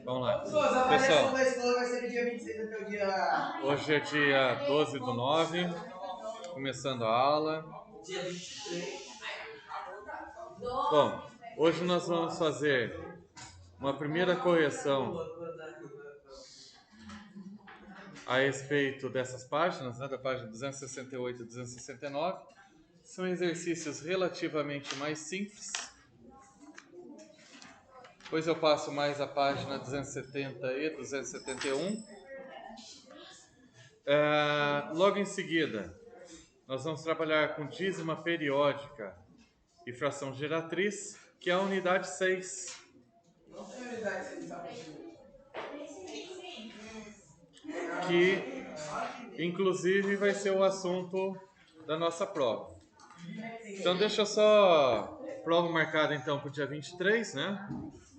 Vamos lá. Pessoal, hoje é dia 12/9, começando a aula. Bom, hoje nós vamos fazer uma primeira correção a respeito dessas páginas, né, da página 268 e 269. São exercícios relativamente mais simples. Depois eu passo mais a página 270 e 271. Logo em seguida, nós vamos trabalhar com dízima periódica e fração geratriz, que é a unidade 6. Que, inclusive, vai ser o assunto da nossa prova. Então, deixa eu só... Prova marcada, então, para o dia 23, né?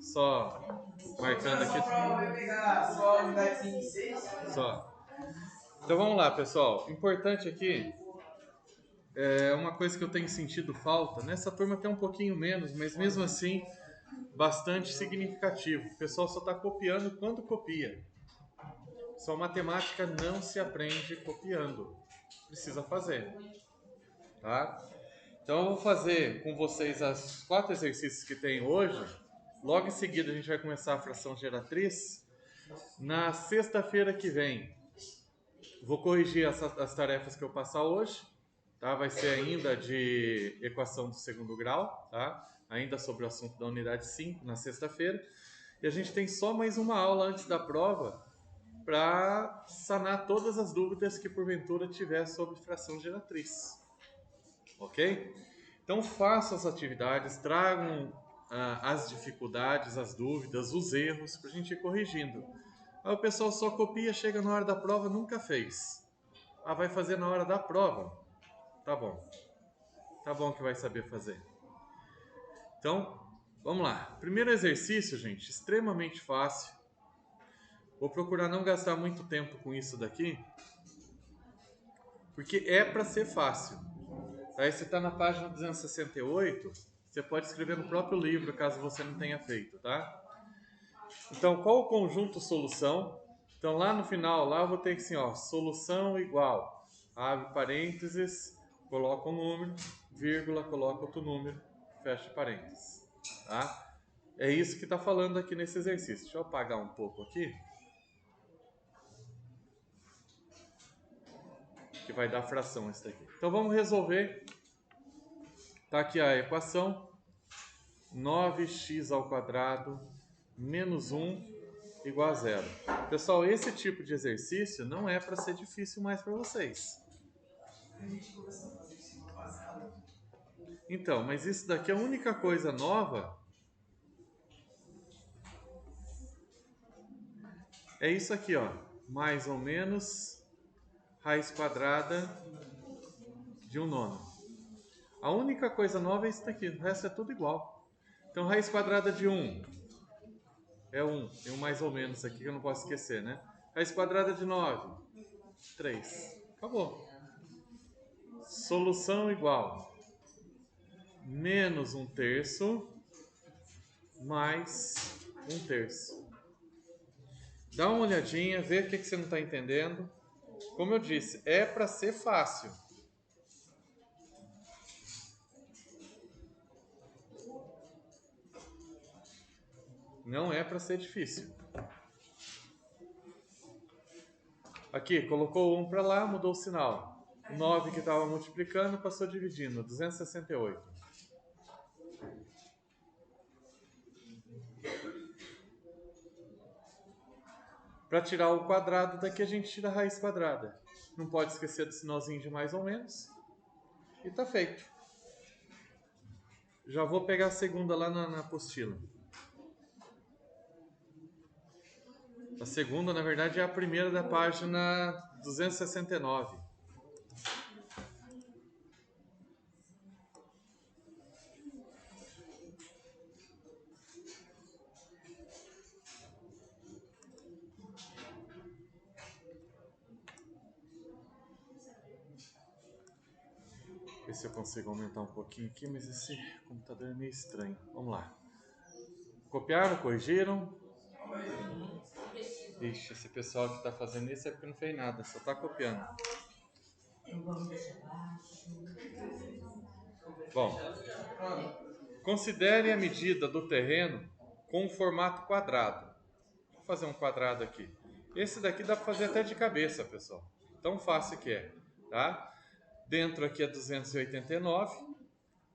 Só marcando aqui. Só. Então, vamos lá, pessoal. Importante aqui... uma coisa que eu tenho sentido falta, nessa turma tem um pouquinho menos, mas mesmo assim bastante significativo. O pessoal só está copiando quando copia. Só matemática não se aprende copiando. Precisa fazer. Tá? Então eu vou fazer com vocês os 4 exercícios que tem hoje. Logo em seguida a gente vai começar a fração geratriz. Na sexta-feira que vem vou corrigir as tarefas que eu passar hoje. Tá? Vai ser ainda de equação do segundo grau, tá? Ainda sobre o assunto da unidade 5, na sexta-feira. E a gente tem só mais uma aula antes da prova para sanar todas as dúvidas que porventura tiver sobre fração geratriz. Ok? Então façam as atividades, tragam as dificuldades, as dúvidas, os erros para a gente ir corrigindo. Aí o pessoal só copia, chega na hora da prova, nunca fez. Vai fazer na hora da prova? Tá bom. Tá bom que vai saber fazer. Então, vamos lá. Primeiro exercício, gente, extremamente fácil. Vou procurar não gastar muito tempo com isso daqui, porque é para ser fácil. Aí você está na página 268, você pode escrever no próprio livro, caso você não tenha feito, tá? Então, qual o conjunto solução? Então, lá no final, lá eu vou ter que assim, ó, solução igual, abre parênteses, coloca um número, vírgula, coloca outro número, fecha parênteses, tá? É isso que está falando aqui nesse exercício. Deixa eu apagar um pouco aqui, que vai dar fração esse daqui. Então, vamos resolver. Tá aqui a equação. 9x² menos 1 igual a 0. Pessoal, esse tipo de exercício não é para ser difícil mais para vocês. Então, mas isso daqui é a única coisa nova. É isso aqui, ó. Mais ou menos raiz quadrada de 1/9. A única coisa nova é isso daqui. O resto é tudo igual. Então, raiz quadrada de 1 é 1. Tem um mais ou menos aqui que eu não posso esquecer, né? Raiz quadrada de 9, 3. Acabou. Solução igual menos 1/3 mais 1/3. Dá uma olhadinha, vê o que você não está entendendo. Como eu disse, é para ser fácil. Não é para ser difícil. Aqui, colocou 1 para lá, mudou o sinal. O 9 que estava multiplicando passou dividindo, 268. Para tirar o quadrado daqui, a gente tira a raiz quadrada. Não pode esquecer do sinalzinho de mais ou menos. E está feito. Já vou pegar a segunda lá na apostila. A segunda, na verdade, é a primeira da página 269. se eu consigo aumentar um pouquinho aqui, mas esse computador é meio estranho. Vamos lá. Copiaram, corrigiram? Ixi, esse pessoal que está fazendo isso é porque não fez nada, só está copiando. Bom, considere a medida do terreno com um formato quadrado. Vou fazer um quadrado aqui. Esse daqui dá para fazer até de cabeça, pessoal. Tão fácil que é, tá? Dentro aqui é 289,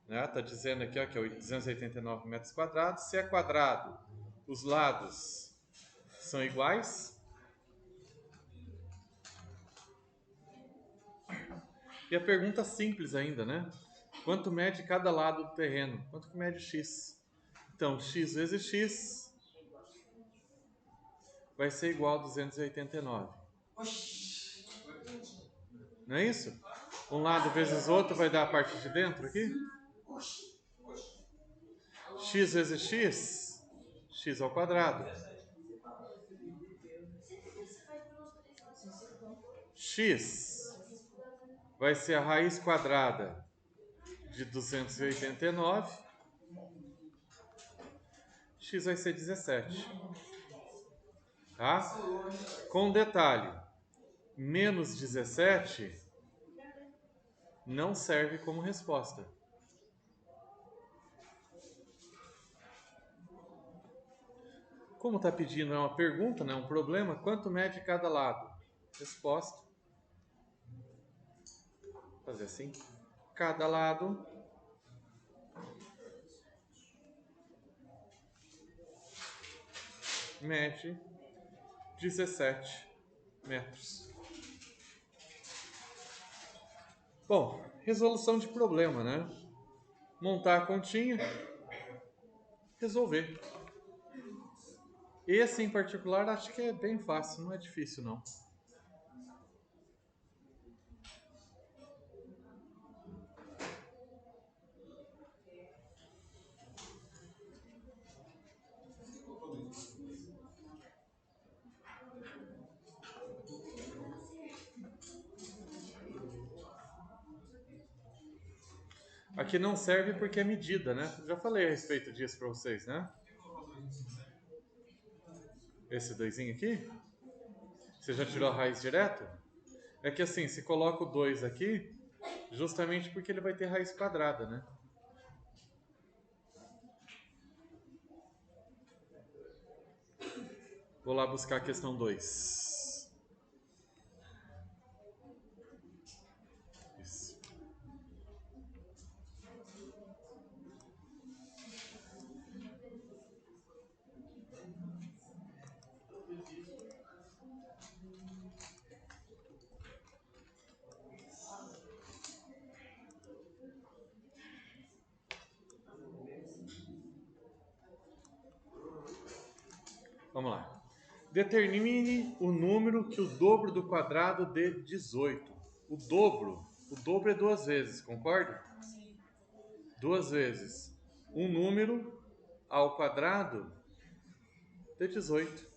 né? Tá dizendo aqui ó, que é 289 metros quadrados. Se é quadrado, os lados são iguais. E a pergunta simples ainda, né? Quanto mede cada lado do terreno? Quanto que mede x? Então, x vezes x vai ser igual a 289. Não é isso? Um lado vezes outro vai dar a parte de dentro aqui? X vezes x, x ao quadrado. X vai ser a raiz quadrada de 289. X vai ser 17. Tá? Com detalhe, menos 17 não serve como resposta. Como está pedindo é uma pergunta, não é um problema, quanto mede cada lado? Resposta. Vou fazer assim. Cada lado mede 17 metros. Bom, resolução de problema, né? Montar a continha, resolver. Esse em particular acho que é bem fácil, não é difícil não. Aqui não serve porque é medida, né? Já falei a respeito disso para vocês, né? Esse doisinho aqui? Você já tirou a raiz direto? É que assim, se coloca o 2 aqui, justamente porque ele vai ter raiz quadrada, né? Vou lá buscar a questão 2. Isso. Vamos lá. Determine o número que o dobro do quadrado dê 18. O dobro é duas vezes, concorda? Duas vezes. Um número ao quadrado dê 18.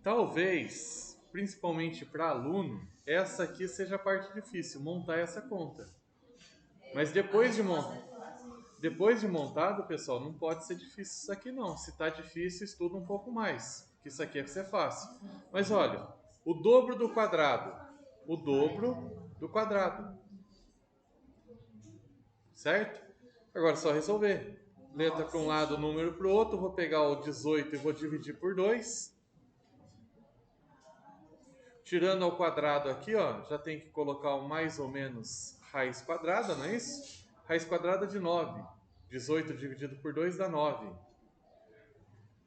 Talvez, principalmente para aluno, essa aqui seja a parte difícil, montar essa conta. Mas depois de montado, pessoal, não pode ser difícil isso aqui não. Se está difícil, estuda um pouco mais, que isso aqui vai ser fácil. Mas olha, o dobro do quadrado, o dobro do quadrado, certo? Agora é só resolver. Letra para um lado, número para o outro, vou pegar o 18 e vou dividir por 2. Tirando ao quadrado aqui, ó, já tem que colocar o mais ou menos raiz quadrada, não é isso? Raiz quadrada de 9. 18 dividido por 2 dá 9.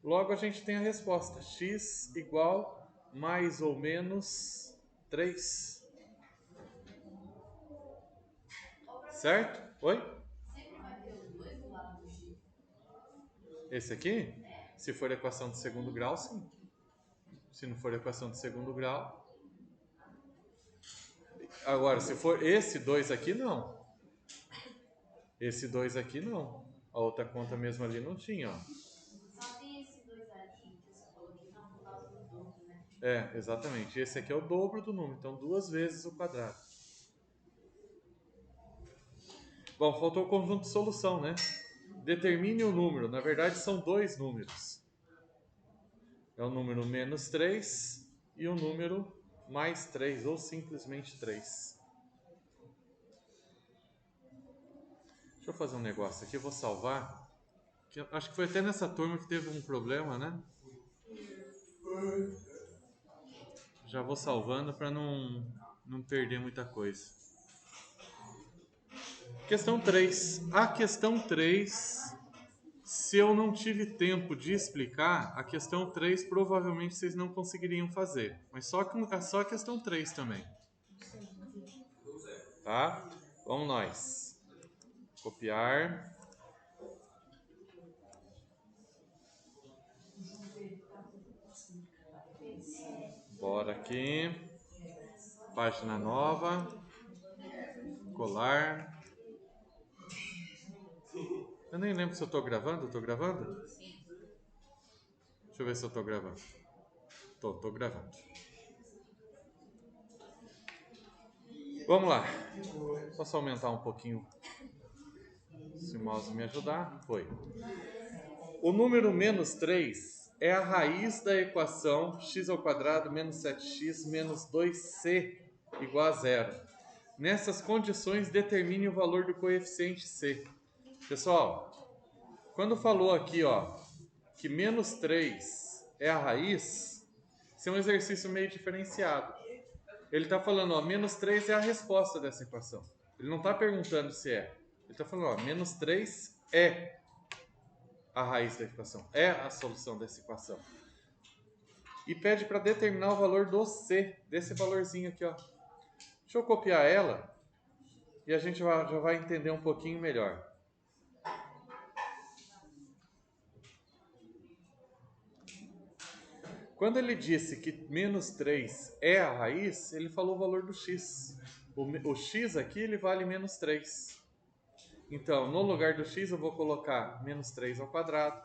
Logo a gente tem a resposta. X igual mais ou menos 3. Certo? Oi? Esse aqui? Se for equação de segundo grau, sim. Se não for equação de segundo grau... Agora, se for esse 2 aqui, não. Esse 2 aqui, não. A outra conta mesmo ali não tinha, ó. Só tem esse 2 ali que você falou que não, por causa do dobro, né? É, exatamente. Esse aqui é o dobro do número, então 2 vezes o quadrado. Bom, faltou o conjunto de solução, né? Determine o número. Na verdade, são dois números. É o número menos 3 e o número mais 3, ou simplesmente 3. Deixa eu fazer um negócio aqui, eu vou salvar. Acho que foi até nessa turma que teve um problema, né? Já vou salvando para não perder muita coisa. Questão 3. A questão 3, se eu não tive tempo de explicar, a questão 3 provavelmente vocês não conseguiriam fazer. Mas só a questão 3 também. Tá? Vamos nós. Copiar. Bora aqui. Página nova. Colar. Eu nem lembro se eu estou gravando. Estou gravando? Deixa eu ver se eu estou gravando. Estou gravando. Vamos lá. Posso aumentar um pouquinho, se o mouse me ajudar? Foi. O número menos 3 é a raiz da equação x² menos 7x menos 2c igual a zero. Nessas condições, determine o valor do coeficiente c. Pessoal, quando falou aqui, ó, que menos 3 é a raiz, isso é um exercício meio diferenciado. Ele está falando, ó, menos 3 é a resposta dessa equação. Ele não está perguntando se é. Ele está falando, ó, menos 3 é a raiz da equação, é a solução dessa equação. E pede para determinar o valor do c, desse valorzinho aqui, ó. Deixa eu copiar ela e a gente já vai entender um pouquinho melhor. Quando ele disse que menos 3 é a raiz, ele falou o valor do x. O x aqui ele vale menos 3. Então, no lugar do x eu vou colocar menos 3 ao quadrado.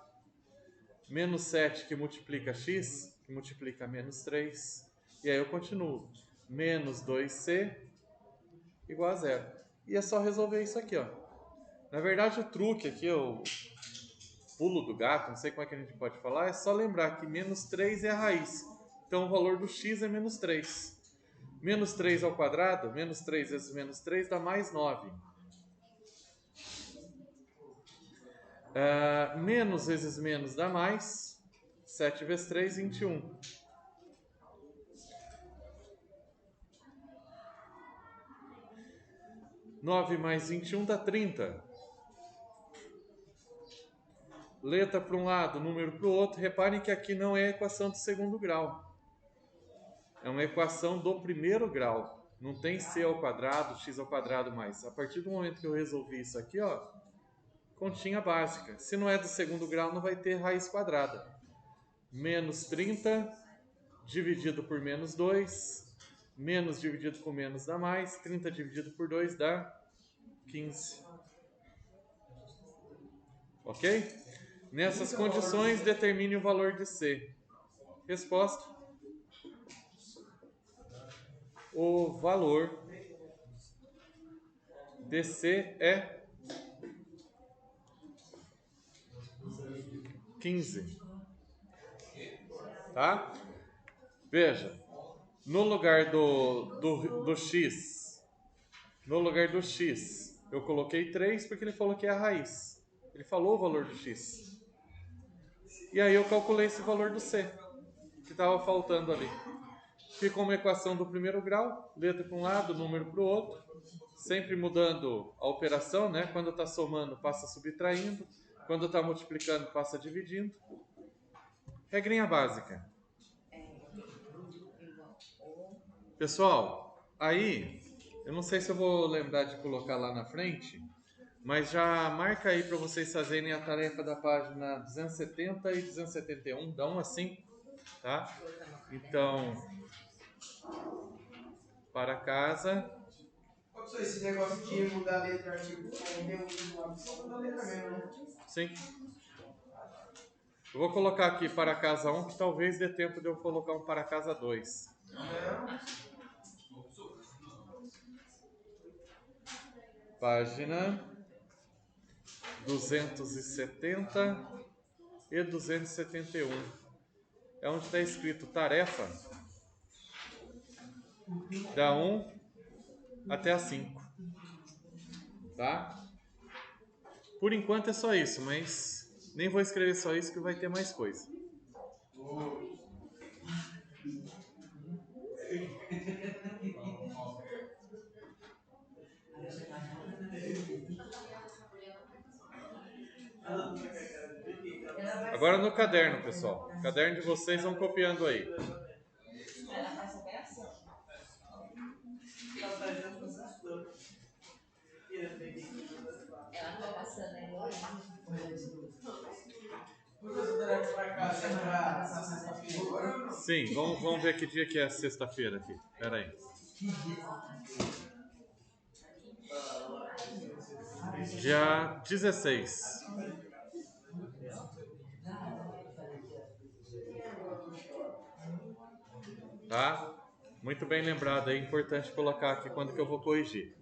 Menos 7 que multiplica x, que multiplica menos 3. E aí eu continuo. Menos 2c igual a zero. E é só resolver isso aqui, ó. Na verdade, o truque aqui, o pulo do gato, não sei como é que a gente pode falar, é só lembrar que menos 3 é a raiz. Então, o valor do x é menos 3. Menos 3 ao quadrado, menos 3 vezes menos 3 dá mais 9. Menos vezes menos dá mais. 7 vezes 3, 21. 9 mais 21 dá 30. Letra para um lado, número para o outro. Reparem que aqui não é equação de segundo grau. É uma equação do primeiro grau. Não tem c ao quadrado, x ao quadrado mais. A partir do momento que eu resolvi isso aqui, ó, continha básica. Se não é do segundo grau, não vai ter raiz quadrada. Menos 30 dividido por menos 2. Menos dividido com menos dá mais. 30 dividido por 2 dá 15. Ok? Nessas condições, determine o valor de C. Resposta: o valor de C é 15. Tá? Veja, no lugar do x, no lugar do x, eu coloquei 3 porque ele falou que é a raiz. Ele falou o valor do x. E aí eu calculei esse valor do c, que estava faltando ali. Fica uma equação do primeiro grau, letra para um lado, número para o outro, sempre mudando a operação, né? Quando está somando, passa subtraindo, quando está multiplicando, passa dividindo. Regrinha básica. Pessoal, aí, eu não sei se eu vou lembrar de colocar lá na frente, mas já marca aí para vocês fazerem a tarefa da página 270 e 271, dá 1 a 5, tá? Então, para casa. Esse negócio de mudar a letra, tipo, conteúdo do lápis, só mudar a letra mesmo, né? Sim. Eu vou colocar aqui para casa 1, que talvez dê tempo de eu colocar um para casa 2. Página 270 e 271. É onde está escrito tarefa da 1 até a 5. Tá? Por enquanto é só isso, mas nem vou escrever só isso que vai ter mais coisa. Agora no caderno, pessoal. O caderno de vocês vão copiando aí. Ela passa bem assim. Ela tá passando aí hoje. Sim, vamos ver que dia que é sexta-feira aqui. Pera aí. Dia 16. Tá? Muito bem lembrado, é importante colocar aqui quando que eu vou corrigir.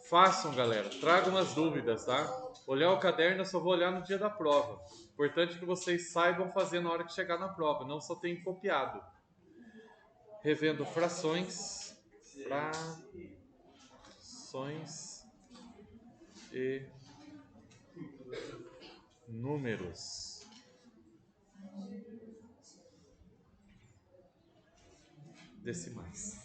Façam, galera, tragam umas dúvidas, tá? Olhar o caderno eu só vou olhar no dia da prova. Importante que vocês saibam fazer na hora que chegar na prova, não só tenham copiado. Revendo frações e números. Decimais.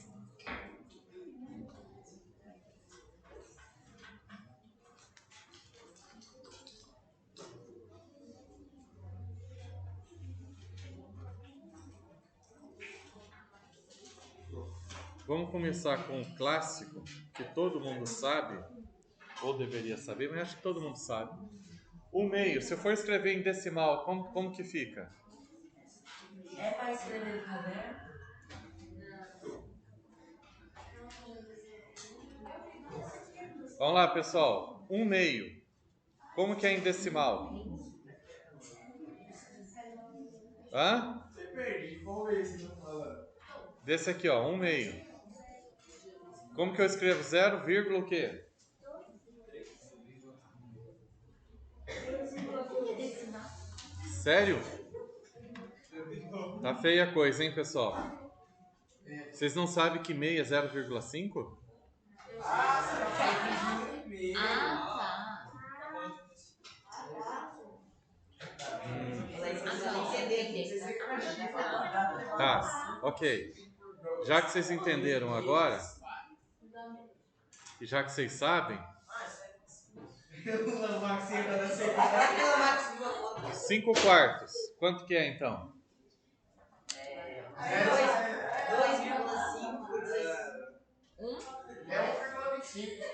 Vamos começar com um clássico que todo mundo sabe, ou deveria saber, mas acho que todo mundo sabe. O meio, se eu for escrever em decimal, como que fica? É para escrever no caderno? Vamos lá, pessoal. 1/2. Como que é em decimal? Hã? Você perdi, vamos ver se não fala. Desse aqui, ó, 1/2. Como que eu escrevo 0, o quê? Sério? Tá feia a coisa, hein, pessoal? Vocês não sabem que meio é 0,5? Ah, tá. Tá, ok. Já que vocês entenderam agora, e já que vocês sabem, 5/4. Quanto que é, então? 2,5. É 1,25.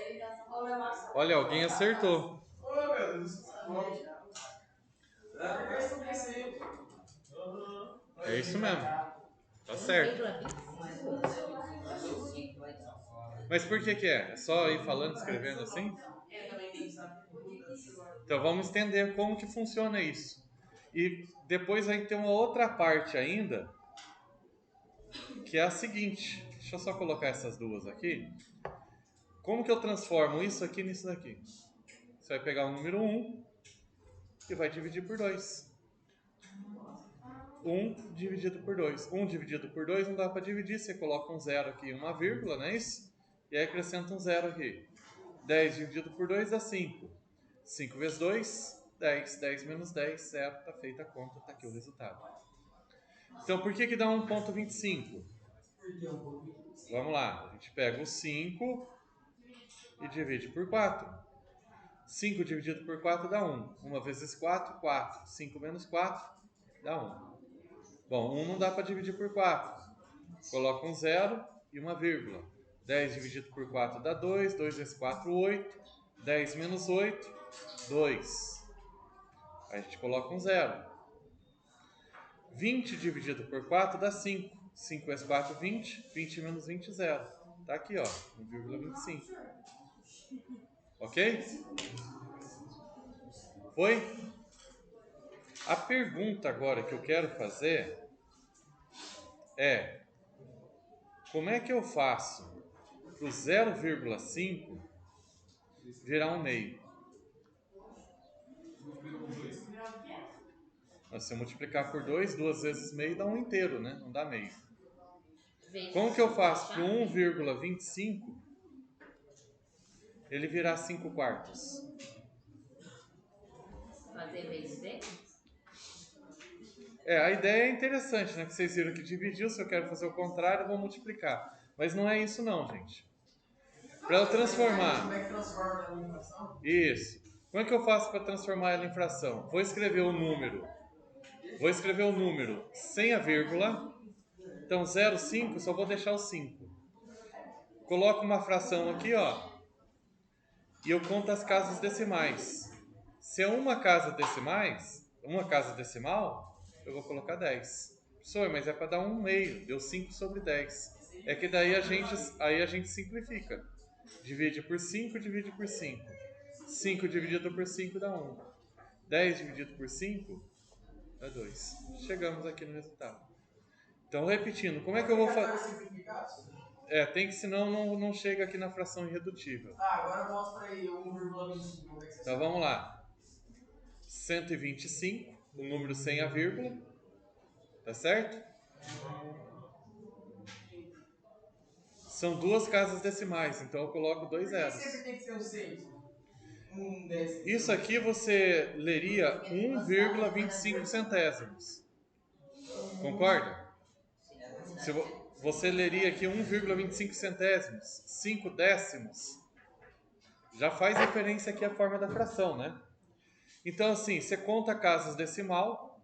Olha, alguém acertou. Oh, meu Deus. É isso mesmo. Tá certo. Mas por que é? É só ir falando, escrevendo assim? Então vamos entender como que funciona isso. E depois vai ter uma outra parte ainda, que é a seguinte. Deixa eu só colocar essas duas aqui. Como que eu transformo isso aqui nisso daqui? Você vai pegar o número 1 e vai dividir por 2. 1 dividido por 2. 1 dividido por 2 não dá para dividir. Você coloca um 0 aqui e uma vírgula, não é isso? E aí acrescenta um 0 aqui. 10 dividido por 2 dá 5. 5 vezes 2, 10. 10 menos 10, 0. Está feita a conta, está aqui o resultado. Então, por que dá 1,25? Vamos lá. A gente pega o 5 e divide por 4. 5 dividido por 4 dá 1. 1 vezes 4, 4. 5 menos 4 dá 1. Bom, 1 não dá para dividir por 4. Coloca um 0 e uma vírgula. 10 dividido por 4 dá 2. 2 vezes 4, 8. 10 menos 8, 2. Aí a gente coloca um 0. 20 dividido por 4 dá 5. 5 vezes 4, 20. 20 menos 20, 0. Tá aqui, ó, 1,25. Ok? Foi? A pergunta agora que eu quero fazer é: como é que eu faço para o 0,5 virar 1/2? o quê? Se eu multiplicar por 2, 2 vezes meio dá 1 inteiro, né? Não dá meio. Vezes Como que eu faço tá? para 1,25 ele virar 5 quartos? Fazer vezes D? A ideia é interessante, né? Que vocês viram que dividiu, se eu quero fazer o contrário, eu vou multiplicar. Mas não é isso não, gente. Para eu transformar... Como é que transforma ela em fração? Isso. Como é que eu faço para transformar ela em fração? Vou escrever o número. Vou escrever o número sem a vírgula. Então, 0,5, só vou deixar o 5. Coloco uma fração aqui, ó. E eu conto as casas decimais. Se é uma casa decimal, eu vou colocar 10. Professor, mas é para dar 1/2, deu 5 sobre 10. É que daí a gente simplifica. Divide por 5, divide por 5. 5 dividido por 5 dá 1. 10 dividido por 5 dá 2. Chegamos aqui no resultado. Então, repetindo, como é que eu vou fazer? Tem que, senão não chega aqui na fração irredutível. Agora mostra aí o 1,25. Como é que você Então vamos lá. 125, o número sem a vírgula. Tá certo? São duas casas decimais, então eu coloco 2 zeros. Sempre tem que ser um 6. Um 10. Isso aqui você leria 1,25 centésimos. Concorda? Se você leria aqui 1,25 centésimos, 5 décimos, já faz referência aqui à forma da fração, né? Então, assim, você conta casas decimal,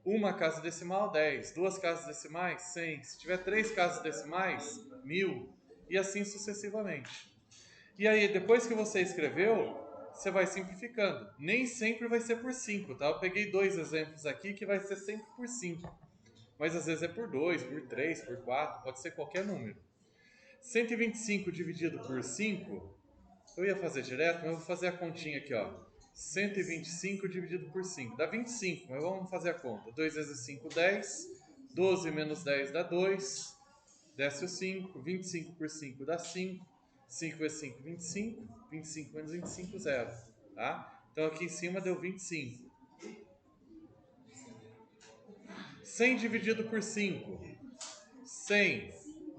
uma casa decimal, 10, duas casas decimais, 100, se tiver 3 casas decimais, 1000, e assim sucessivamente. E aí, depois que você escreveu, você vai simplificando. Nem sempre vai ser por 5, tá? Eu peguei 2 exemplos aqui que vai ser sempre por 5. Mas às vezes é por 2, por 3, por 4, pode ser qualquer número. 125 dividido por 5, eu ia fazer direto, mas eu vou fazer a continha aqui, ó. 125 dividido por 5, dá 25, mas vamos fazer a conta. 2 vezes 5, 10. 12 menos 10 dá 2. Desce o 5. 25 por 5 dá 5. 5 vezes 5, 25. 25 menos 25, 0. Tá? Então aqui em cima deu 25. 100 dividido por 5. 100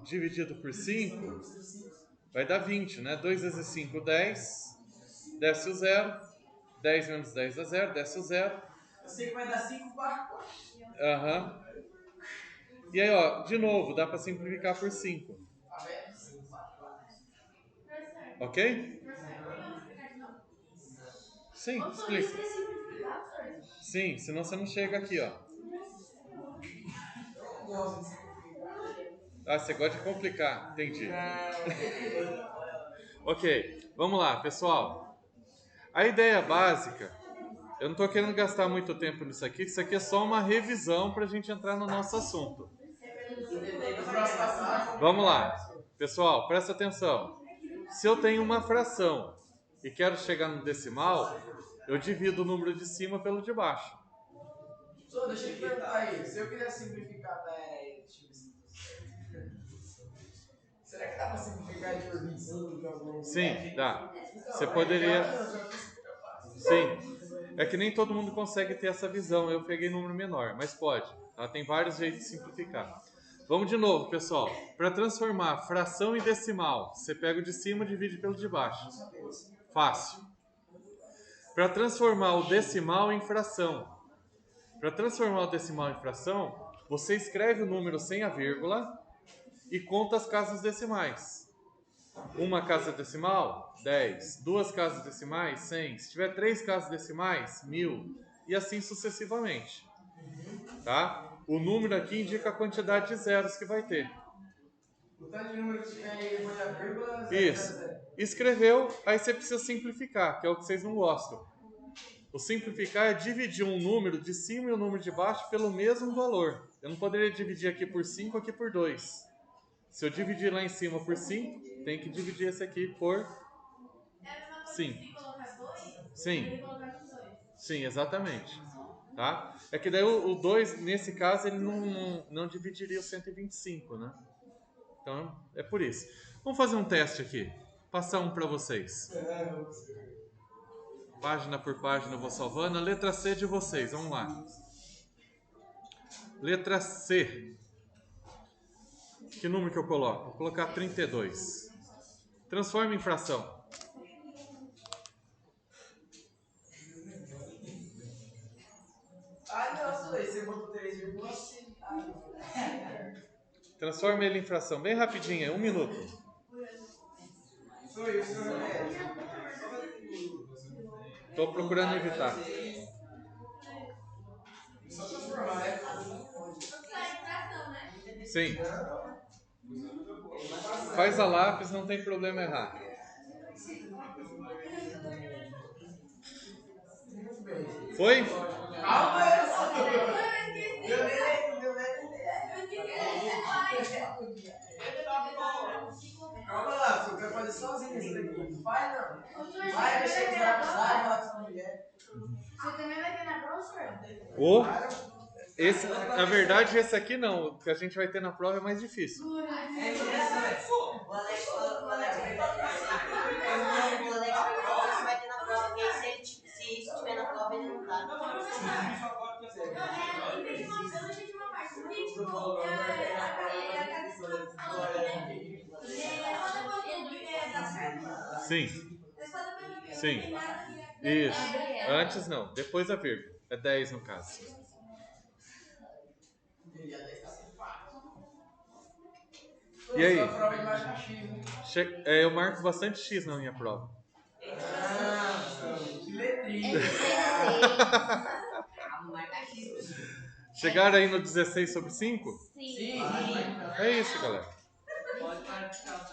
dividido por 5 vai dar 20, né? 2 vezes 5, 10. Desce o 0. 10 menos 10 dá 0. Desce o 0. Eu sei que vai dar 5 quartos. Aham. E aí, ó, de novo, dá para simplificar por 5. Ok? Sim, explica. Sim, senão você não chega aqui, ó. Ah, você gosta de complicar, entendi. Ok, vamos lá, pessoal. A ideia básica, eu não estou querendo gastar muito tempo nisso aqui, isso aqui é só uma revisão para a gente entrar no nosso assunto. Vamos lá, pessoal, presta atenção. Se eu tenho uma fração e quero chegar no decimal, eu divido o número de cima pelo de baixo. Só deixa eu te perguntar aí, se eu quiser simplificar, será que dá para simplificar por 25? Sim, dá. Você poderia... Sim. É que nem todo mundo consegue ter essa visão. Eu peguei número menor, mas pode. Tá? Tem vários jeitos de simplificar. Vamos de novo, pessoal. Para transformar fração em decimal, você pega o de cima e divide pelo de baixo. Fácil. Para transformar o decimal em fração. Para transformar o decimal em fração, você escreve o número sem a vírgula e conta as casas decimais. Uma casa decimal, 10. Duas casas decimais, 100. Se tiver 3 casas decimais, 1000. E assim sucessivamente. Tá? O número aqui indica a quantidade de zeros que vai ter. O tanto de número que tiver aí depois da vírgula... Isso. Escreveu, aí você precisa simplificar, que é o que vocês não gostam. O simplificar é dividir um número de cima e um número de baixo pelo mesmo valor. Eu não poderia dividir aqui por 5, aqui por 2. Se eu dividir lá em cima por 5, tem que dividir esse aqui por 5. Sim. Sim, exatamente. Tá? É que daí o 2, nesse caso, ele não dividiria o 125, né? Então, é por isso. Vamos fazer um teste aqui. Passar um para vocês. Página por página eu vou salvando. A letra C de vocês, vamos lá. Letra C. Que número que eu coloco? Vou colocar 32. Transforma em fração. Ai, não, você botou 3,5. Transforma ele em fração bem rapidinho, 1 minuto. Sou eu, seu remédio. Estou procurando evitar. Só transformar, né? Sim. Faz a lápis, não tem problema errar. Foi? Calma, eu só tô. Meu neném. Calma lá, eu quero fazer sozinho isso daqui. Não faz, não. Vai mexer com os lápis, vai falar com sua mulher. Você também vai ter na prova, senhor? Ou, na verdade, esse aqui não. O que a gente vai ter na prova é mais difícil. O Alex perguntou se vai ter na prova, que aí se isso tiver na prova, ele não dá. Eu entendi uma parte. Porque, tipo, Sim. Sim. Isso. Antes não, depois a vírgula. É 10 no caso. E aí? Eu marco bastante X na minha prova. Que letrinha. Chegaram aí no 16 sobre 5? Sim. É isso, galera.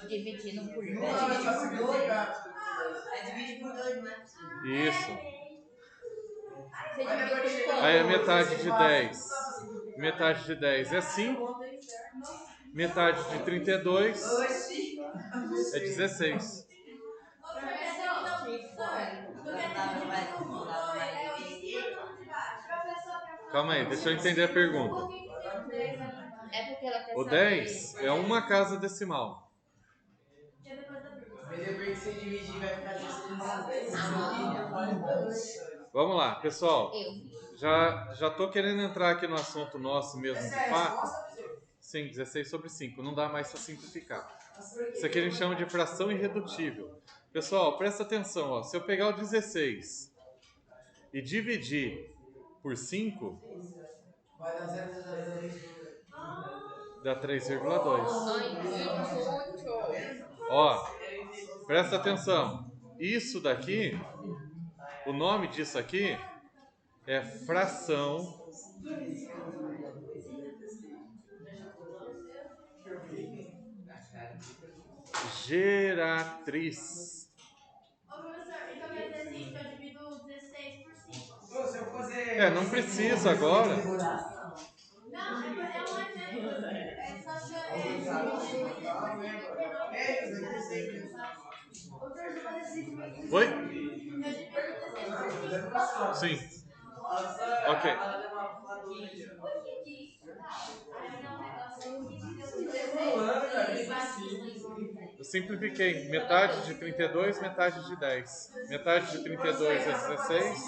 Dividindo por Não, 2. é só simplificar. É dividir por 2, não é possível. Isso. Você divide por Aí a quanto? metade de 10. Metade de 10 é 5. Metade de 32 é 16. Calma aí, deixa eu entender a pergunta. É porque ela quer O saber. 10 é uma casa decimal. Mas depois que você dividir, vai ficar 16. Vamos lá, pessoal. Eu. Já tô querendo entrar aqui no assunto nosso mesmo de fato. Sim, 16 sobre 5. Não dá mais para simplificar. Isso aqui a gente chama de fração irredutível. Pessoal, presta atenção. Ó. Se eu pegar o 16 e dividir por 5, Vai dar 0,0. dá 3,2. Ai, muito. Ó, presta atenção. Isso daqui, o nome disso aqui é fração geratriz. Ô, professor, então quer dizer assim, que eu divido 16 por 5. Se eu fazer... Não precisa agora. Não, é um exemplo. É só que Oi? eu divido 16 por 5. Sim. Ok. Eu simplifiquei. Metade de 32, metade de 10. Metade de 32 é 16.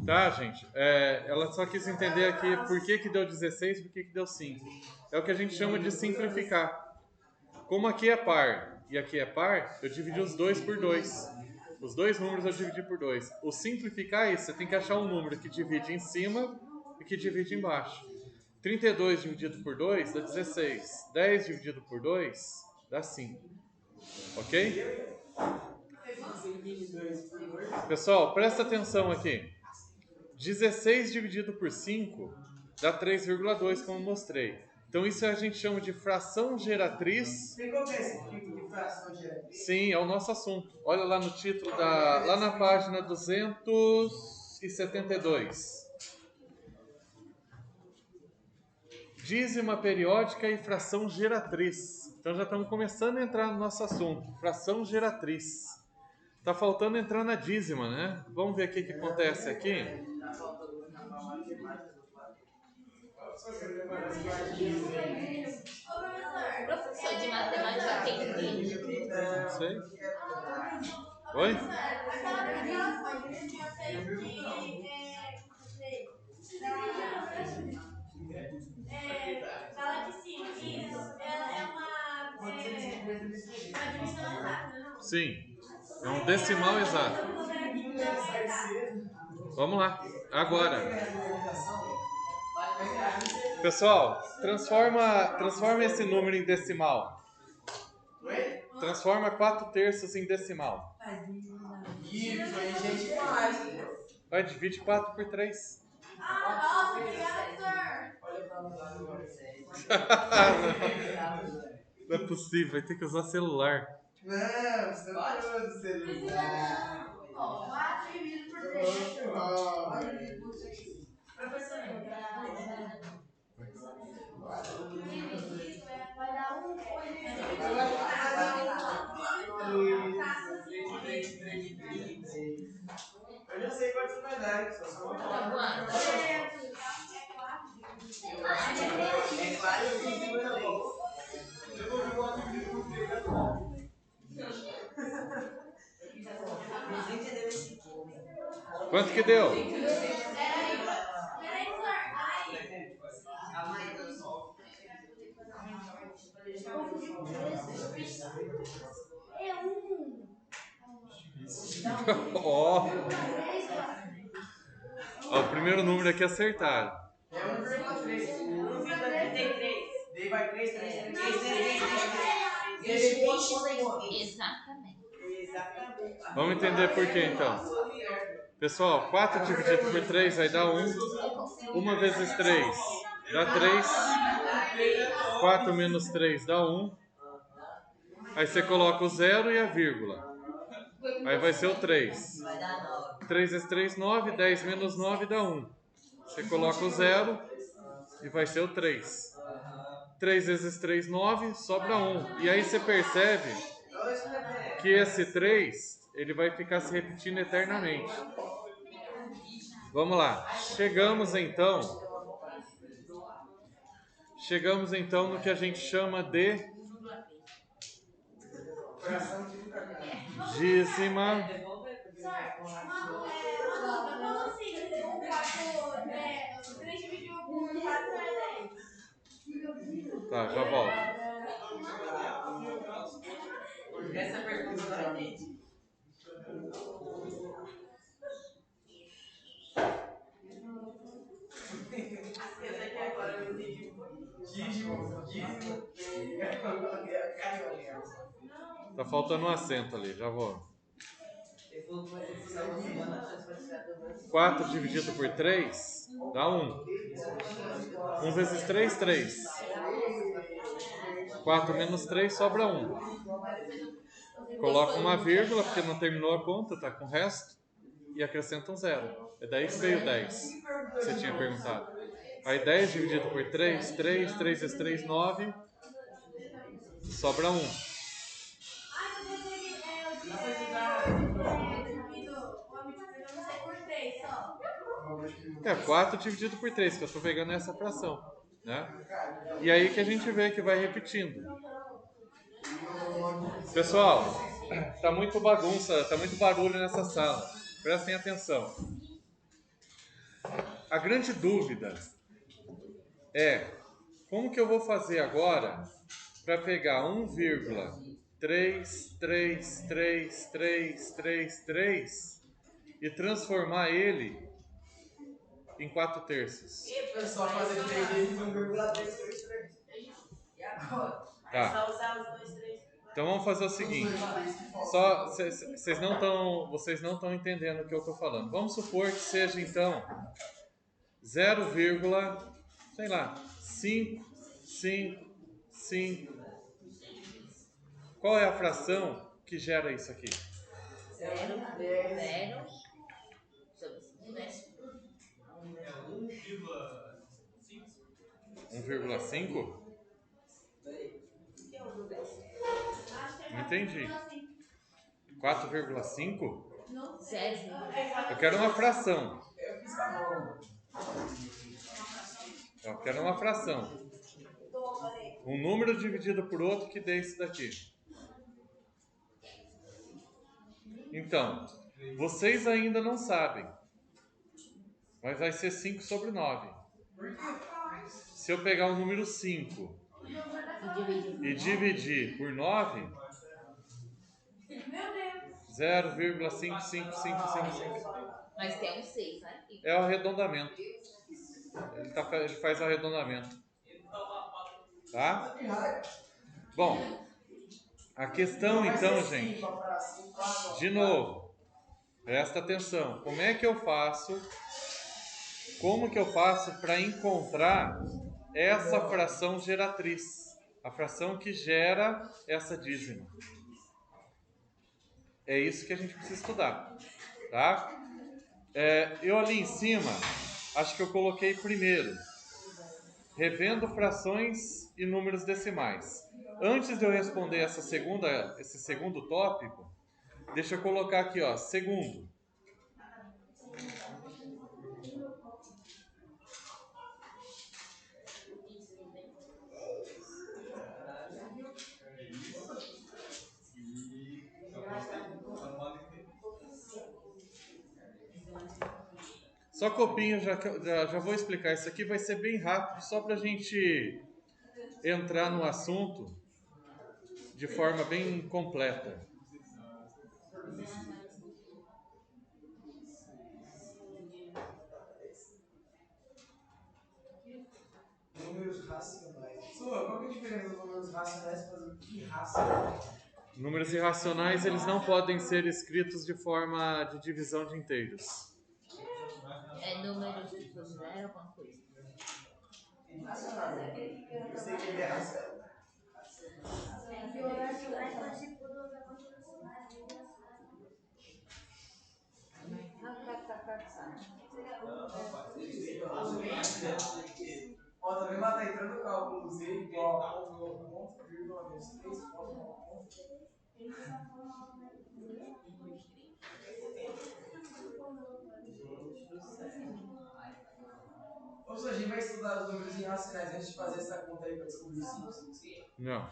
Tá, gente? Ela só quis entender aqui por que deu 16 e por que deu 5. É o que a gente chama de simplificar. Como aqui é par e aqui é par, eu dividi os dois por 2. Os dois números eu dividi por 2. O simplificar é isso. Você tem que achar um número que divide em cima e que divide embaixo. 32 dividido por 2 dá 16. 10 dividido por 2 dá 5. Ok? Pessoal, presta atenção aqui. 16 dividido por 5 dá 3,2, como eu mostrei. Então isso a gente chama de fração geratriz. Tem como ver esse tipo de fração geratriz? Sim, é o nosso assunto. Olha lá no título, lá na página 272. Dízima periódica e fração geratriz. Então já estamos começando a entrar no nosso assunto. Fração geratriz. Está faltando entrar na dízima, né? Vamos ver o que acontece aqui. Ô, professor, Professor de matemática tem vídeo. Não sei. Oi? Aquela coisa que eu tinha feito fala de cima, isso. Ela é uma divisão exata, não? Sim. É um decimal exato. Vamos lá. Agora. Pessoal, transforma esse número em decimal. Transforma 4/3 em decimal. Isso, aí gente faz. Vai, divide 4 por 3. Nossa, obrigado, senhor. Olha pra lá agora. Não é possível, vai ter que usar celular. Não, você não usa celular. 4 dividido por 3. Professor, vai dar 1. Eu já sei quantos vai dar, só vou falar. É 4 dividido por 3. Quanto que deu? Ó. Ó, o primeiro número aqui acertaram. É 1,3. 1,33. Daí vai 3, 3, 3, 3, 3, 3. Exatamente. Exatamente. Vamos entender por quê então. Pessoal, 4 dividido por 3 vai dar 1. 1 vezes 3 dá 3. 4 menos 3 dá 1. Aí você coloca o 0 e a vírgula. Aí vai ser o 3. Vai dar 9. 3 vezes 3, 9. 10 menos 9 dá 1. Você coloca o 0 e vai ser o 3. 3 vezes 3, 9. Sobra 1. E aí você percebe que esse 3 ele vai ficar se repetindo eternamente. Vamos lá. Chegamos então no que a gente chama de dízima. Como assim? 3 dividido por 4 é 10. Tá, já volto. Essa pergunta não entendi. Eu sei que agora eu entendi muito. Dízimo. Tá faltando um acento ali, já vou. Ele falou que vai ter que usar uma semana antes para tirar também. 4 dividido por 3 dá 1. 1 vezes 3, 3. 4 menos 3 sobra 1. Coloca uma vírgula, porque não terminou a conta, tá com o resto. E acrescenta um 0. É daí que veio 10. Que você tinha perguntado. Aí 10 dividido por 3, 3. 3 vezes 3, 9. Sobra 1. É 4 dividido por 3, que eu estou pegando essa fração, né? E aí que a gente vê que vai repetindo. Pessoal, tá muito bagunça, tá muito barulho nessa sala. Prestem atenção. A grande dúvida é como que eu vou fazer agora para pegar 1,3333333 e transformar ele em 4/3. É só fazer 3 vezes 1,333. E agora? É Tá. só usar os 2, 3. Então vamos fazer o seguinte. Vocês não estão entendendo o que eu estou falando. Vamos supor que seja então 0, sei lá, 5, 5, 5. Qual é a fração que gera isso aqui? 0, 1,5? Não entendi. 4,5? 0. Eu quero uma fração. Eu quero uma fração. Um número dividido por outro que dê isso daqui. Então, vocês ainda não sabem, mas vai ser 5 sobre 9. Se eu pegar o número 5 e dividir por 9, 0,55555. Mas tem um 6 aqui. É o arredondamento. Ele faz o arredondamento. Tá? Bom, a questão então, gente, de novo, presta atenção. Como que eu faço para encontrar essa fração geratriz? A fração que gera essa dízima. É isso que a gente precisa estudar. Tá? Eu ali em cima, acho que eu coloquei primeiro, revendo frações e números decimais. Antes de eu responder esse segundo tópico, deixa eu colocar aqui, ó, segundo. Só copinho, já vou explicar. Isso aqui vai ser bem rápido, só para a gente entrar no assunto de forma bem completa. Números racionais. Qual que é a diferença dos números racionais para os irracionais? Números irracionais, eles não podem ser escritos de forma de divisão de inteiros. É número tipo 0, alguma coisa. Irracional. Eu sei que ele é racional. Ó, também lá tá entrando o cálculo Z igual a ponto, vírgula, menos 3 ponto. Ou seja, a gente vai estudar os números irracionais antes de fazer essa conta aí para descobrir isso. Não.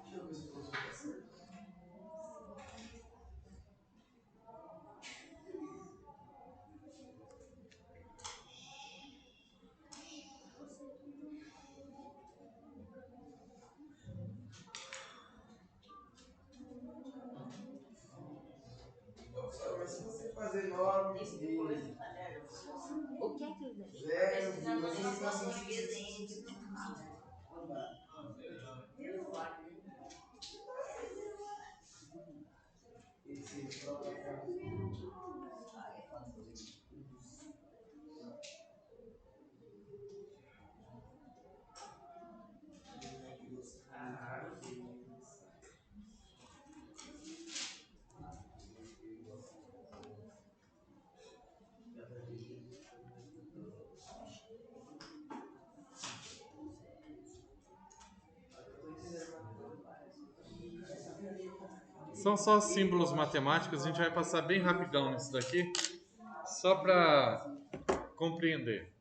Deixa eu ver se o professor tá certo. Professor, mas se você fazer 9 vezes O que é que ele 0,555, esse São só símbolos matemáticos, a gente vai passar bem rapidão nisso daqui, só para compreender.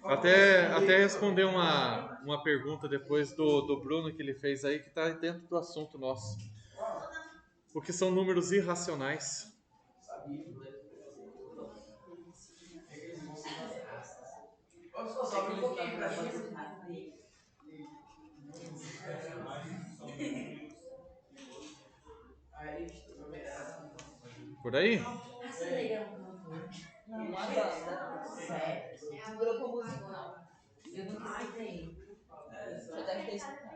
Até responder uma pergunta depois do Bruno que ele fez aí, que está dentro do assunto nosso. Porque são números irracionais. Por aí? Não, uma banda. Certo. Um grupo musical. Eu nunca escutei. Você deve ter escutado.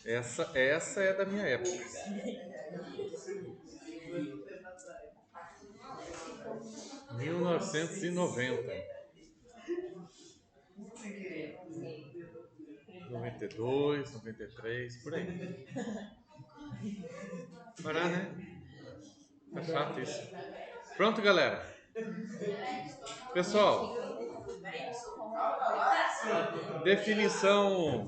Essa é da minha época. 1990. 92, 93, por aí. Parar, né? Tá chato isso. Pronto, galera. Pessoal. definição.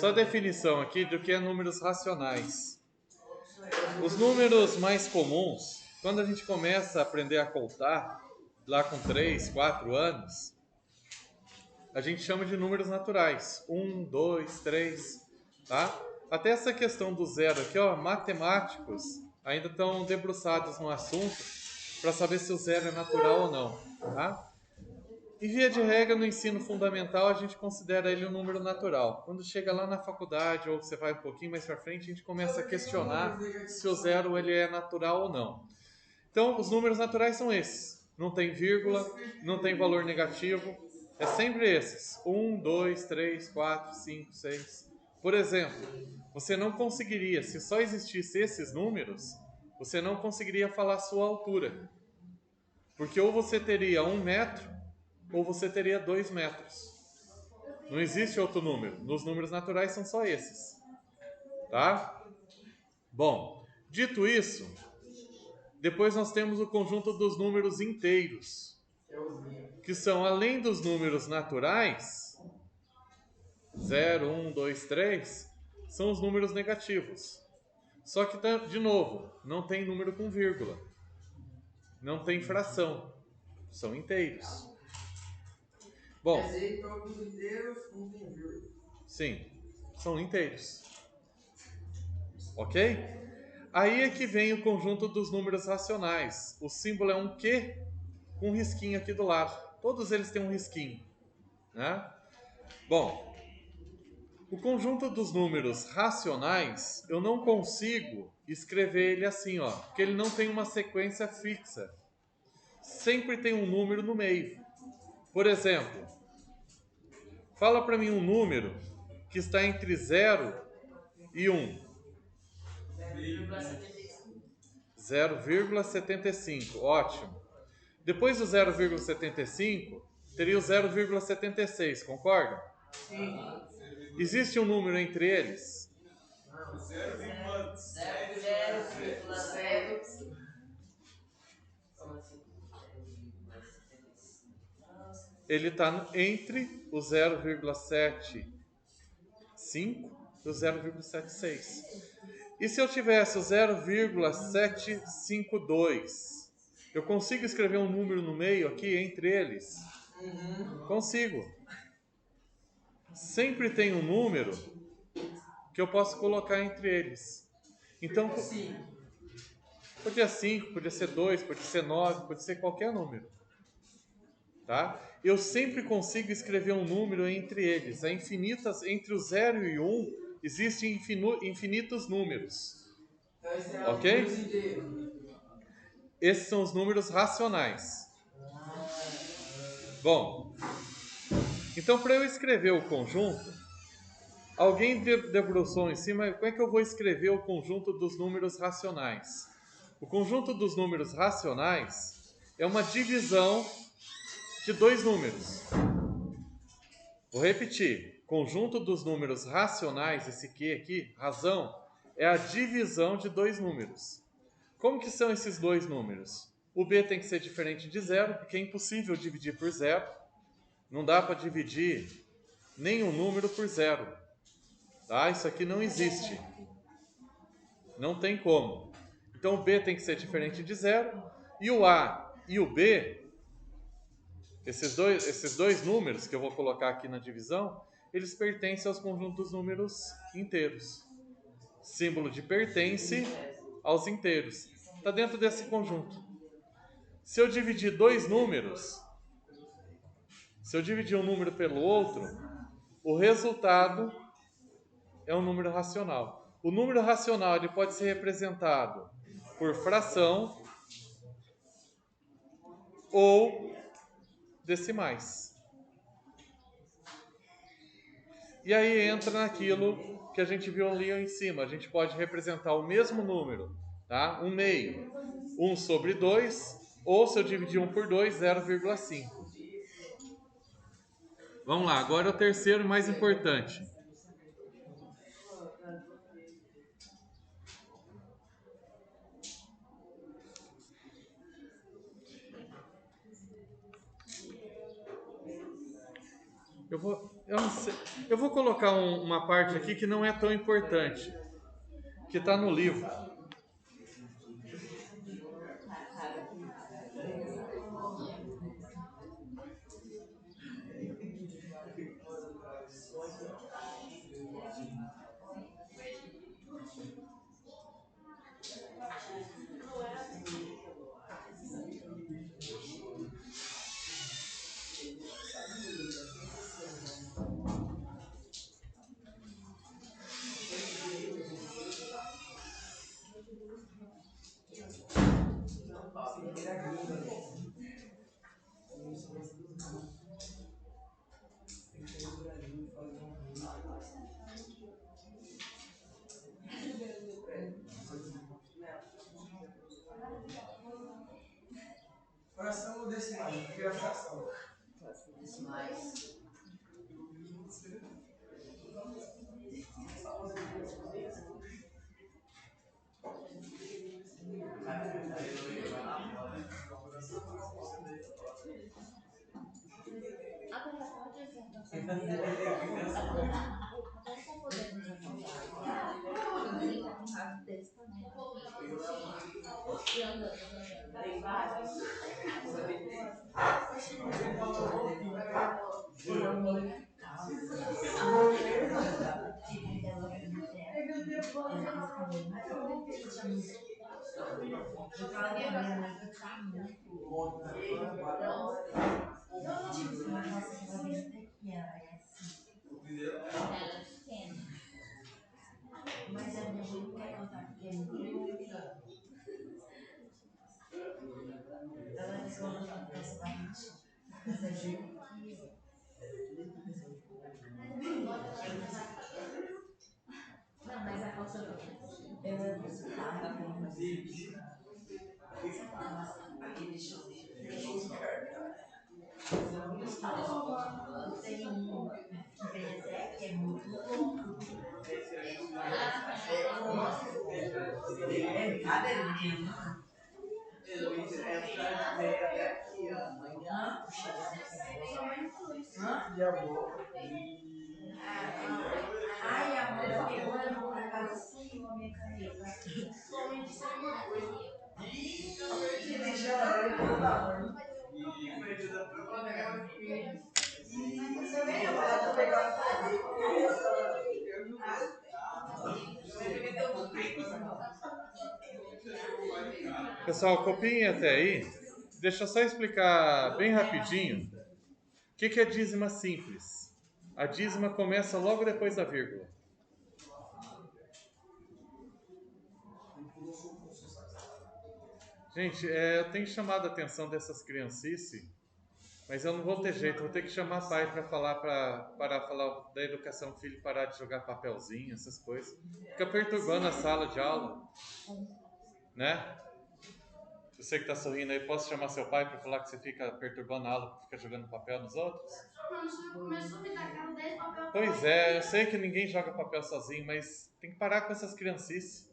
Só definição aqui do que é números racionais. Os números mais comuns, quando a gente começa a aprender a contar, lá com 3, 4 anos, a gente chama de números naturais. 1, 2, 3, tá? Até essa questão do zero aqui, ó, matemáticos ainda estão debruçados no assunto para saber se o zero é natural ou não, tá? Em via de regra, no ensino fundamental, a gente considera ele um número natural. Quando chega lá na faculdade, ou você vai um pouquinho mais para frente, a gente começa a questionar se o zero ele é natural ou não. Então, os números naturais são esses. Não tem vírgula, não tem valor negativo. É sempre esses. 1, 2, 3, 4, 5, 6. Por exemplo, você não conseguiria, se só existisse esses números, você não conseguiria falar a sua altura. Porque ou você teria 1 metro, ou você teria 2 metros. Não existe outro número. Nos números naturais são só esses. Tá? Bom, dito isso, depois nós temos o conjunto dos números inteiros, que são, além dos números naturais, 0, 1, 2, 3, são os números negativos. Só que, de novo, não tem número com vírgula. Não tem fração. São inteiros. Bom, sim, são inteiros. Ok? Aí é que vem o conjunto dos números racionais. O símbolo é um Q com um risquinho aqui do lado. Todos eles têm um risquinho, né? Bom, o conjunto dos números racionais, eu não consigo escrever ele assim, ó, porque ele não tem uma sequência fixa. Sempre tem um número no meio. Por exemplo, fala para mim um número que está entre 0 e 1. 0,75. Ótimo. Depois do 0,75, teria o 0,76, concorda? Sim. Existe um número entre eles? 0,0. Ele está entre o 0,75 e o 0,76. E se eu tivesse o 0,752, eu consigo escrever um número no meio aqui entre eles? Consigo. Sempre tem um número que eu posso colocar entre eles. Então, podia 5, podia ser 2, podia ser 9, podia ser qualquer número. Tá? Eu sempre consigo escrever um número entre eles. Entre o 0 e o 1 existem infinitos números. Ok? Esses são os números racionais. Bom, então para eu escrever o conjunto, alguém debruçou em cima, como é que eu vou escrever o conjunto dos números racionais? O conjunto dos números racionais é uma divisão de dois números. Vou repetir. Conjunto dos números racionais, esse Q aqui, razão, é a divisão de dois números. Como que são esses dois números? O B tem que ser diferente de 0, porque é impossível dividir por 0. Não dá para dividir nenhum número por 0. Tá? Isso aqui não existe. Não tem como. Então o B tem que ser diferente de 0. E o A e o B, esses dois números que eu vou colocar aqui na divisão, eles pertencem aos conjuntos números inteiros. Símbolo de pertence aos inteiros. Está dentro desse conjunto. Se eu dividir dois números, se eu dividir um número pelo outro, o resultado é um número racional. O número racional ele pode ser representado por fração ou decimais. E aí entra naquilo que a gente viu ali em cima. A gente pode representar o mesmo número, tá? Um meio, 1 sobre 2, ou se eu dividir 1 por 2, 0,5. Vamos lá, agora é o terceiro e mais importante. Eu não sei, eu vou colocar uma parte aqui que não é tão importante, que está no livro. Fração decimal, primeira fração. Decimais. Mas a minha mãe não quer contar porque é muito longe. Ela disse que eu não vou essa barriga. Mas é gente que... Não, mas a calça não. Ela estava com aquele show de tem um que é muito louco. É brincadeira. Ai, a mãe pegou e levou pra casa assim, a minha caneta. Como disse a minha coisa. Que deixa ela toda hora. Pessoal, copiem até aí. Deixa eu só explicar bem rapidinho o que é dízima simples. A dízima começa logo depois da vírgula. Gente, eu tenho chamado a atenção dessas criancices, mas eu não vou ter jeito, vou ter que chamar pai para falar da educação do filho, parar de jogar papelzinho, essas coisas. Fica perturbando a sala de aula, né? Você que está sorrindo aí, posso chamar seu pai para falar que você fica perturbando a aula, fica jogando papel nos outros? Começou a me tacar 10 papel. Pois é, eu sei que ninguém joga papel sozinho, mas tem que parar com essas criancices.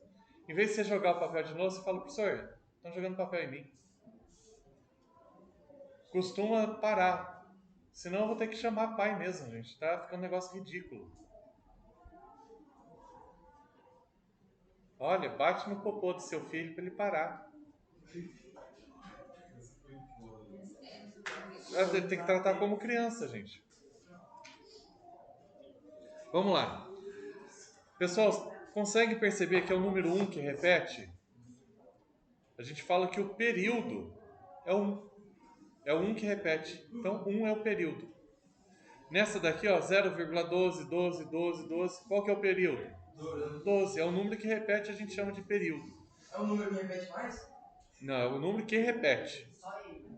Em vez de você jogar o papel de novo, você fala, professor, estão jogando papel em mim. Costuma parar. Senão eu vou ter que chamar pai mesmo, gente. Tá ficando um negócio ridículo. Olha, bate no popô do seu filho para ele parar. Tem que tratar como criança, gente. Vamos lá. Pessoal, consegue perceber que é o número 1 que repete? A gente fala que o período é o 1 que repete. Então, 1 é o período. Nessa daqui, ó, 0,12, 12, 12, 12. Qual que é o período? 12. É o número que repete, a gente chama de período. É o número que repete mais? Não, é o número que repete.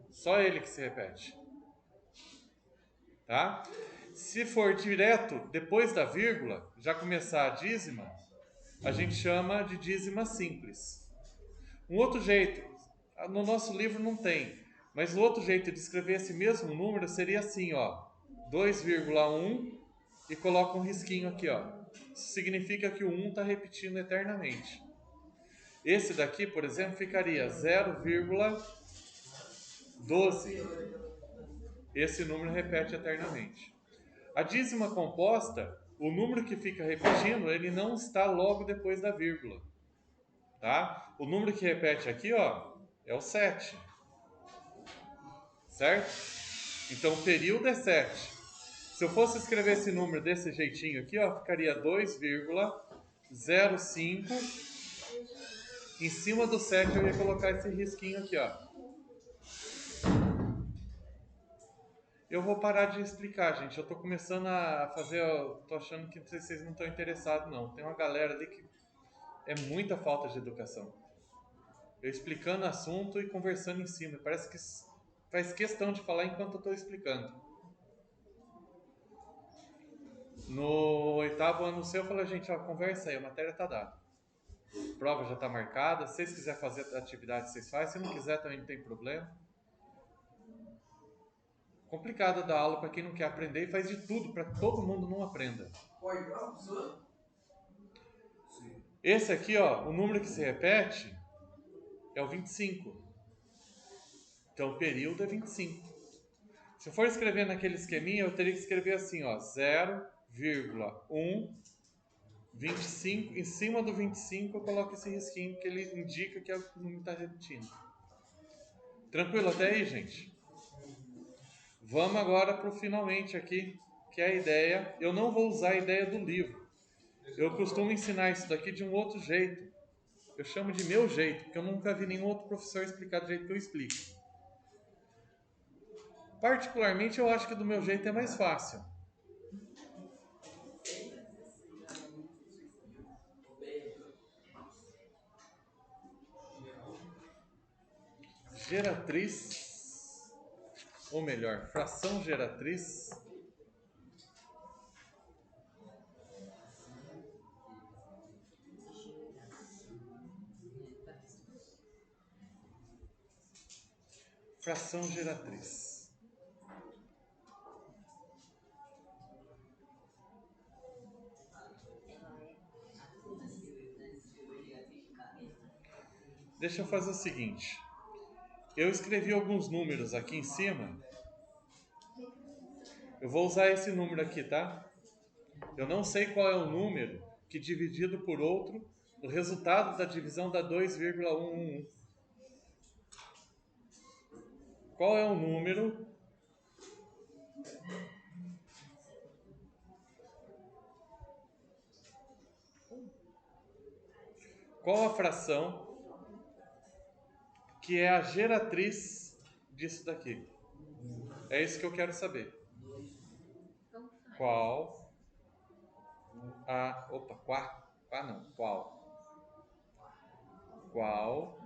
Só ele que se repete. Tá? Se for direto, depois da vírgula, já começar a dízima, a gente chama de dízima simples. Um outro jeito, no nosso livro não tem, mas o outro jeito de escrever esse mesmo número seria assim, ó, 2,1 e coloca um risquinho aqui, ó. Isso significa que o 1 está repetindo eternamente. Esse daqui, por exemplo, ficaria 0,12. Esse número repete eternamente. A dízima composta, o número que fica repetindo, ele não está logo depois da vírgula. Tá? O número que repete aqui, ó, é o 7. Certo? Então, o período é 7. Se eu fosse escrever esse número desse jeitinho aqui, ó, ficaria 2,05. Em cima do 7 eu ia colocar esse risquinho aqui, ó. Eu vou parar de explicar, gente. Eu tô começando a fazer... Eu tô achando que vocês não estão interessados, não. Tem uma galera ali que é muita falta de educação. Eu explicando assunto e conversando em cima. Parece que faz questão de falar enquanto eu tô explicando. No 8º ano seu, eu falei, gente, ó, conversa aí, a matéria tá dada. A prova já tá marcada. Se vocês quiserem fazer a atividade, vocês fazem. Se não quiser, também não tem problema. Complicado dar aula para quem não quer aprender e faz de tudo para que todo mundo não aprenda. Esse aqui, ó, o número que se repete é o 25. Então o período é 25. Se eu for escrever naquele esqueminha, eu teria que escrever assim, ó, 0,1, 25. Em cima do 25 eu coloco esse risquinho que ele indica que é o número está repetindo. Tranquilo até aí, gente? Vamos agora para o finalmente aqui, que é a ideia. Eu não vou usar a ideia do livro. Eu costumo ensinar isso daqui de um outro jeito. Eu chamo de meu jeito, porque eu nunca vi nenhum outro professor explicar do jeito que eu explico. Particularmente, eu acho que do meu jeito é mais fácil. Geratriz, ou melhor, fração geratriz. Fração geratriz. Deixa eu fazer o seguinte. Eu escrevi alguns números aqui em cima. Eu vou usar esse número aqui, tá? Eu não sei qual é o número que dividido por outro, o resultado da divisão dá 2,111. Qual é o número qual a fração que é a geratriz disso daqui? É isso que eu quero saber. Qual a... Opa, Qual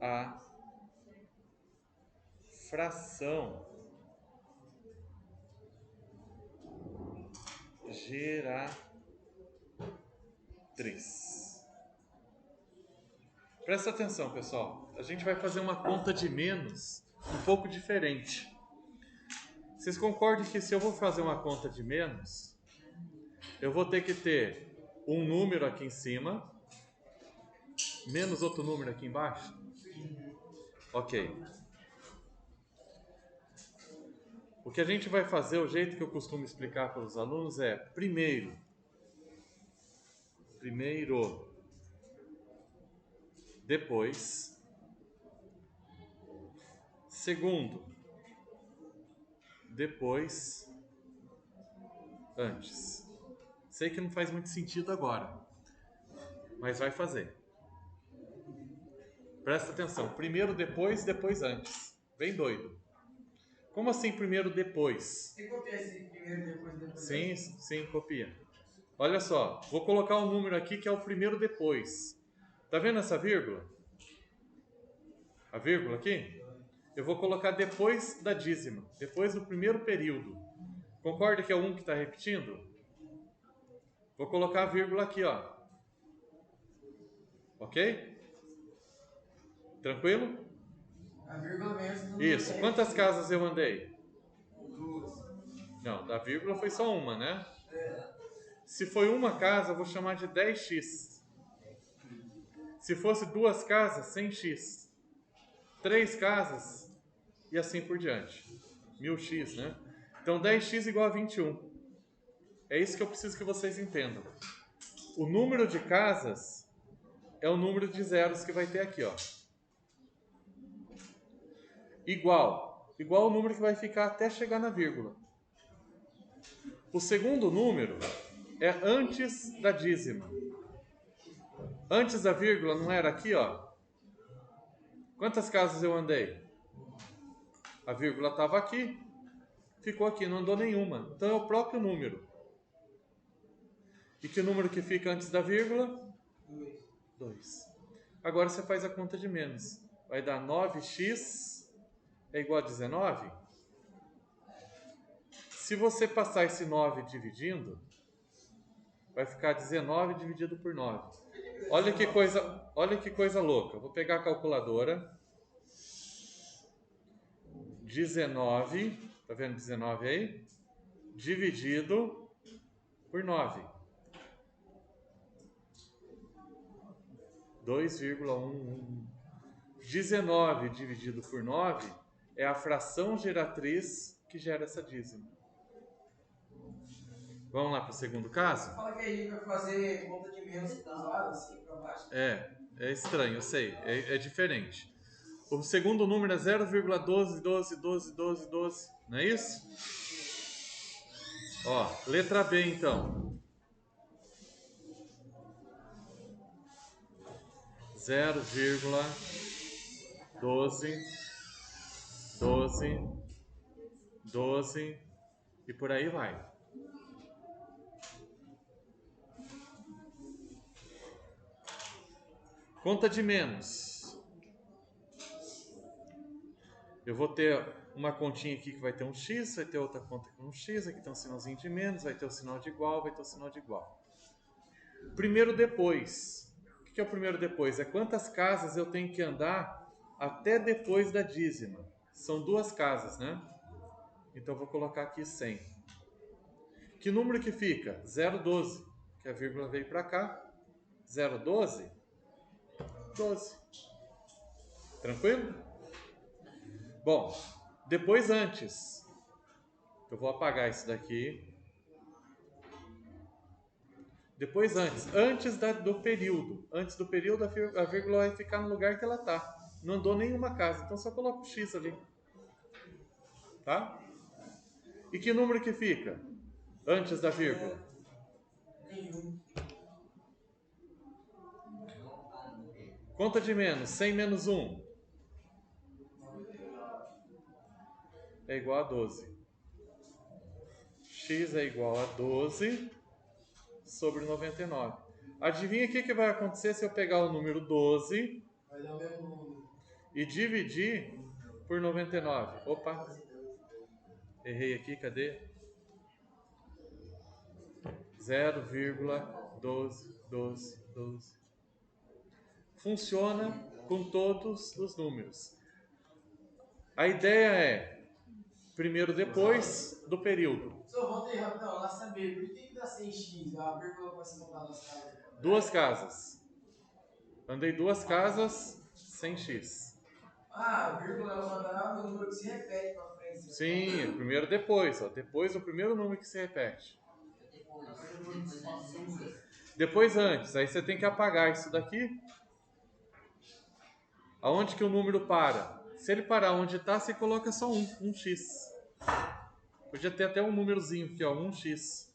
a fração geratriz? Presta atenção, pessoal. A gente vai fazer uma conta de menos um pouco diferente. Vocês concordam que se eu vou fazer uma conta de menos, eu vou ter que ter um número aqui em cima, menos outro número aqui embaixo? Ok. O que a gente vai fazer, o jeito que eu costumo explicar para os alunos é, primeiro, depois, segundo, depois, antes. Sei que não faz muito sentido agora, mas vai fazer. Presta atenção, primeiro depois, depois antes. Bem doido. Como assim primeiro depois? Você copia esse primeiro depois? Sim, copia. Olha só, vou colocar um número aqui que é o primeiro depois. Tá vendo essa vírgula? A vírgula aqui? Eu vou colocar depois da dízima, depois do primeiro período. Concorda que é o 1 que está repetindo? Vou colocar a vírgula aqui, ó. Ok? Tranquilo? A vírgula mesmo. Isso. Quantas casas eu andei? 2. Não, da vírgula foi só uma, né? Se foi uma casa, eu vou chamar de 10x. Se fosse 2 casas, 100x. 3 casas e assim por diante. 1000x, né? Então 10x igual a 21. É isso que eu preciso que vocês entendam. O número de casas é o número de zeros que vai ter aqui, ó. Igual o número que vai ficar até chegar na vírgula. O segundo número é antes da dízima. Antes da vírgula não era aqui, ó. Quantas casas eu andei? A vírgula estava aqui, ficou aqui, não andou nenhuma. Então é o próprio número. E que número que fica antes da vírgula? 2. Agora você faz a conta de menos. Vai dar 9x é igual a 19. Se você passar esse 9 dividindo, vai ficar 19 dividido por 9. Olha que coisa louca. Vou pegar a calculadora. 19, tá vendo 19 aí? Dividido por 9. 2,11. 19 dividido por 9 é a fração geratriz que gera essa dízima. Vamos lá para o segundo caso? Fala que a gente vai fazer conta de menos para os lados, assim, para baixo. É estranho, eu sei, é diferente. O segundo número é 0,12, não é isso? Ó, letra B então. 0,12 e por aí vai. Conta de menos. Eu vou ter uma continha aqui que vai ter um x, vai ter outra conta com um x, aqui tem um sinalzinho de menos, vai ter o sinal de igual, vai ter o sinal de igual. Primeiro depois. O que é o primeiro depois? É quantas casas eu tenho que andar até depois da dízima. São 2 casas, né? Então eu vou colocar aqui 100. Que número que fica? 0,12. Que a vírgula veio para cá. 0,12? 12. Tranquilo? Bom, depois antes. Eu vou apagar isso daqui. Depois antes do período. Antes do período a vírgula vai ficar no lugar que ela está. Não andou nenhuma casa, então só coloca o x ali. Tá? E que número que fica antes da vírgula? Nenhum. Conta de menos. 100 menos 1 é igual a 12. X é igual a 12 sobre 99. Adivinha o que vai acontecer se eu pegar o número 12 Vai dar o mesmo número. e dividir por 99? Opa! Errei aqui, cadê? 0,12. Funciona com todos os números. A ideia é primeiro depois do período. Só volta aí rapidão, lá saber, por que dá 100x? A vírgula vai se montar nas casas. 2 casas. Andei 2 casas, 100x. Ah, a vírgula ela mandará o número que se repete para frente. Sim, primeiro depois. Ó. Depois o primeiro número que se repete. Depois antes. Aí você tem que apagar isso daqui. Aonde que o número para? Se ele parar onde está, você coloca só 1x. Podia ter até um númerozinho aqui, ó, 1x.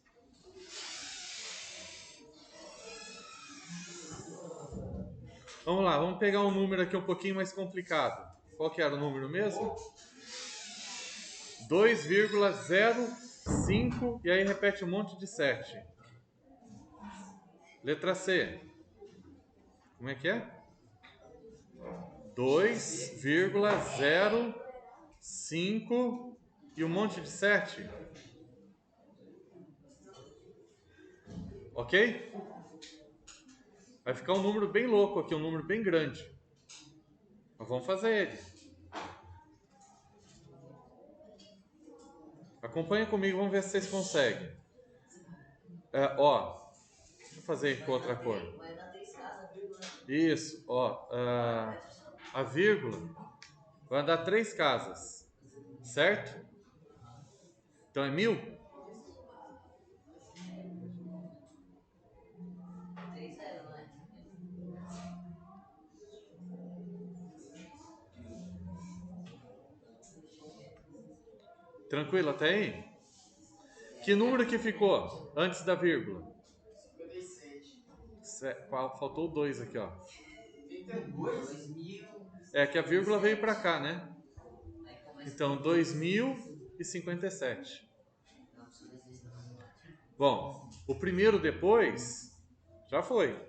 Vamos lá, vamos pegar um número aqui um pouquinho mais complicado. Qual que era o número mesmo? 2,05 e aí repete um monte de 7. Letra C. Como é que é? 2,05 e um monte de 7. Ok? Vai ficar um número bem louco aqui, um número bem grande. Mas vamos fazer ele. Acompanha comigo, vamos ver se vocês conseguem. Ó, deixa eu fazer com outra cor. Vai dar 3 casas, vírgula. Isso, ó. A vírgula vai dar 3 casas, certo? Então é 1000? Tranquilo até aí? Que número que ficou antes da vírgula? 57. Faltou 2 aqui, ó. Tem dois? 2000. É que a vírgula veio para cá, né? Então, 2057. Bom, o primeiro depois já foi.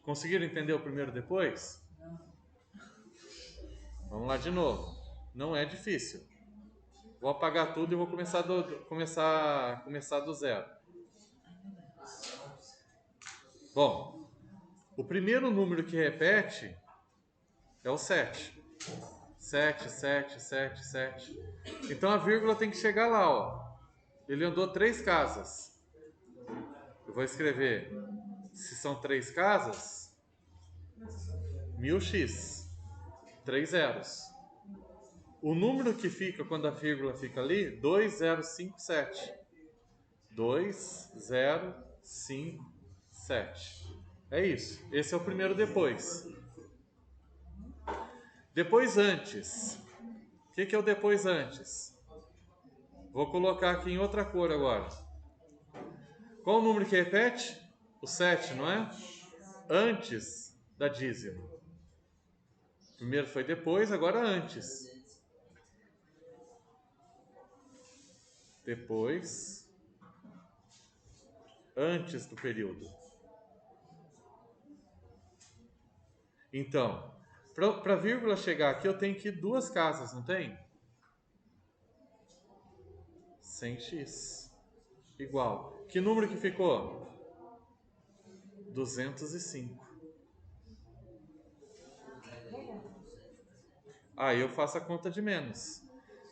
Conseguiram entender o primeiro depois? Vamos lá de novo. Não é difícil. Vou apagar tudo e vou começar do zero. Bom, o primeiro número que repete é o 7. 7, 7, 7, 7. Então a vírgula tem que chegar lá, ó. Ele andou 3 casas. Eu vou escrever, se são 3 casas, 1000x. 3 zeros. O número que fica quando a vírgula fica ali, 2057. 2057. É isso. Esse é o primeiro depois. Depois antes. O que é o depois antes? Vou colocar aqui em outra cor agora. Qual o número que repete? O 7, não é? Antes da dízima. Primeiro foi depois, agora antes. Depois, antes do período. Então, para a vírgula chegar aqui, eu tenho que ir 2 casas, não tem? 100x. Igual. Que número que ficou? 205. Aí eu faço a conta de menos.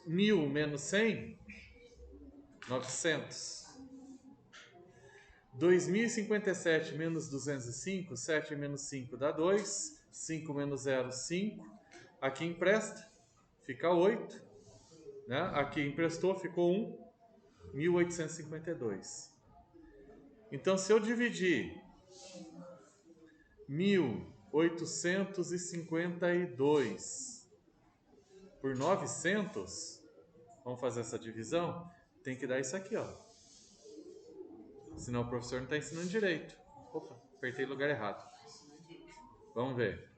1000 menos 100, 900. 2057 menos 205, 7 menos 5 dá 2, 5 menos 0, 5. Aqui empresta, fica 8. Né? Aqui emprestou, ficou 1, 1852. Então, se eu dividir 1852 por 900, vamos fazer essa divisão, tem que dar isso aqui, ó. Senão o professor não está ensinando direito. Opa, apertei o lugar errado. Vamos ver.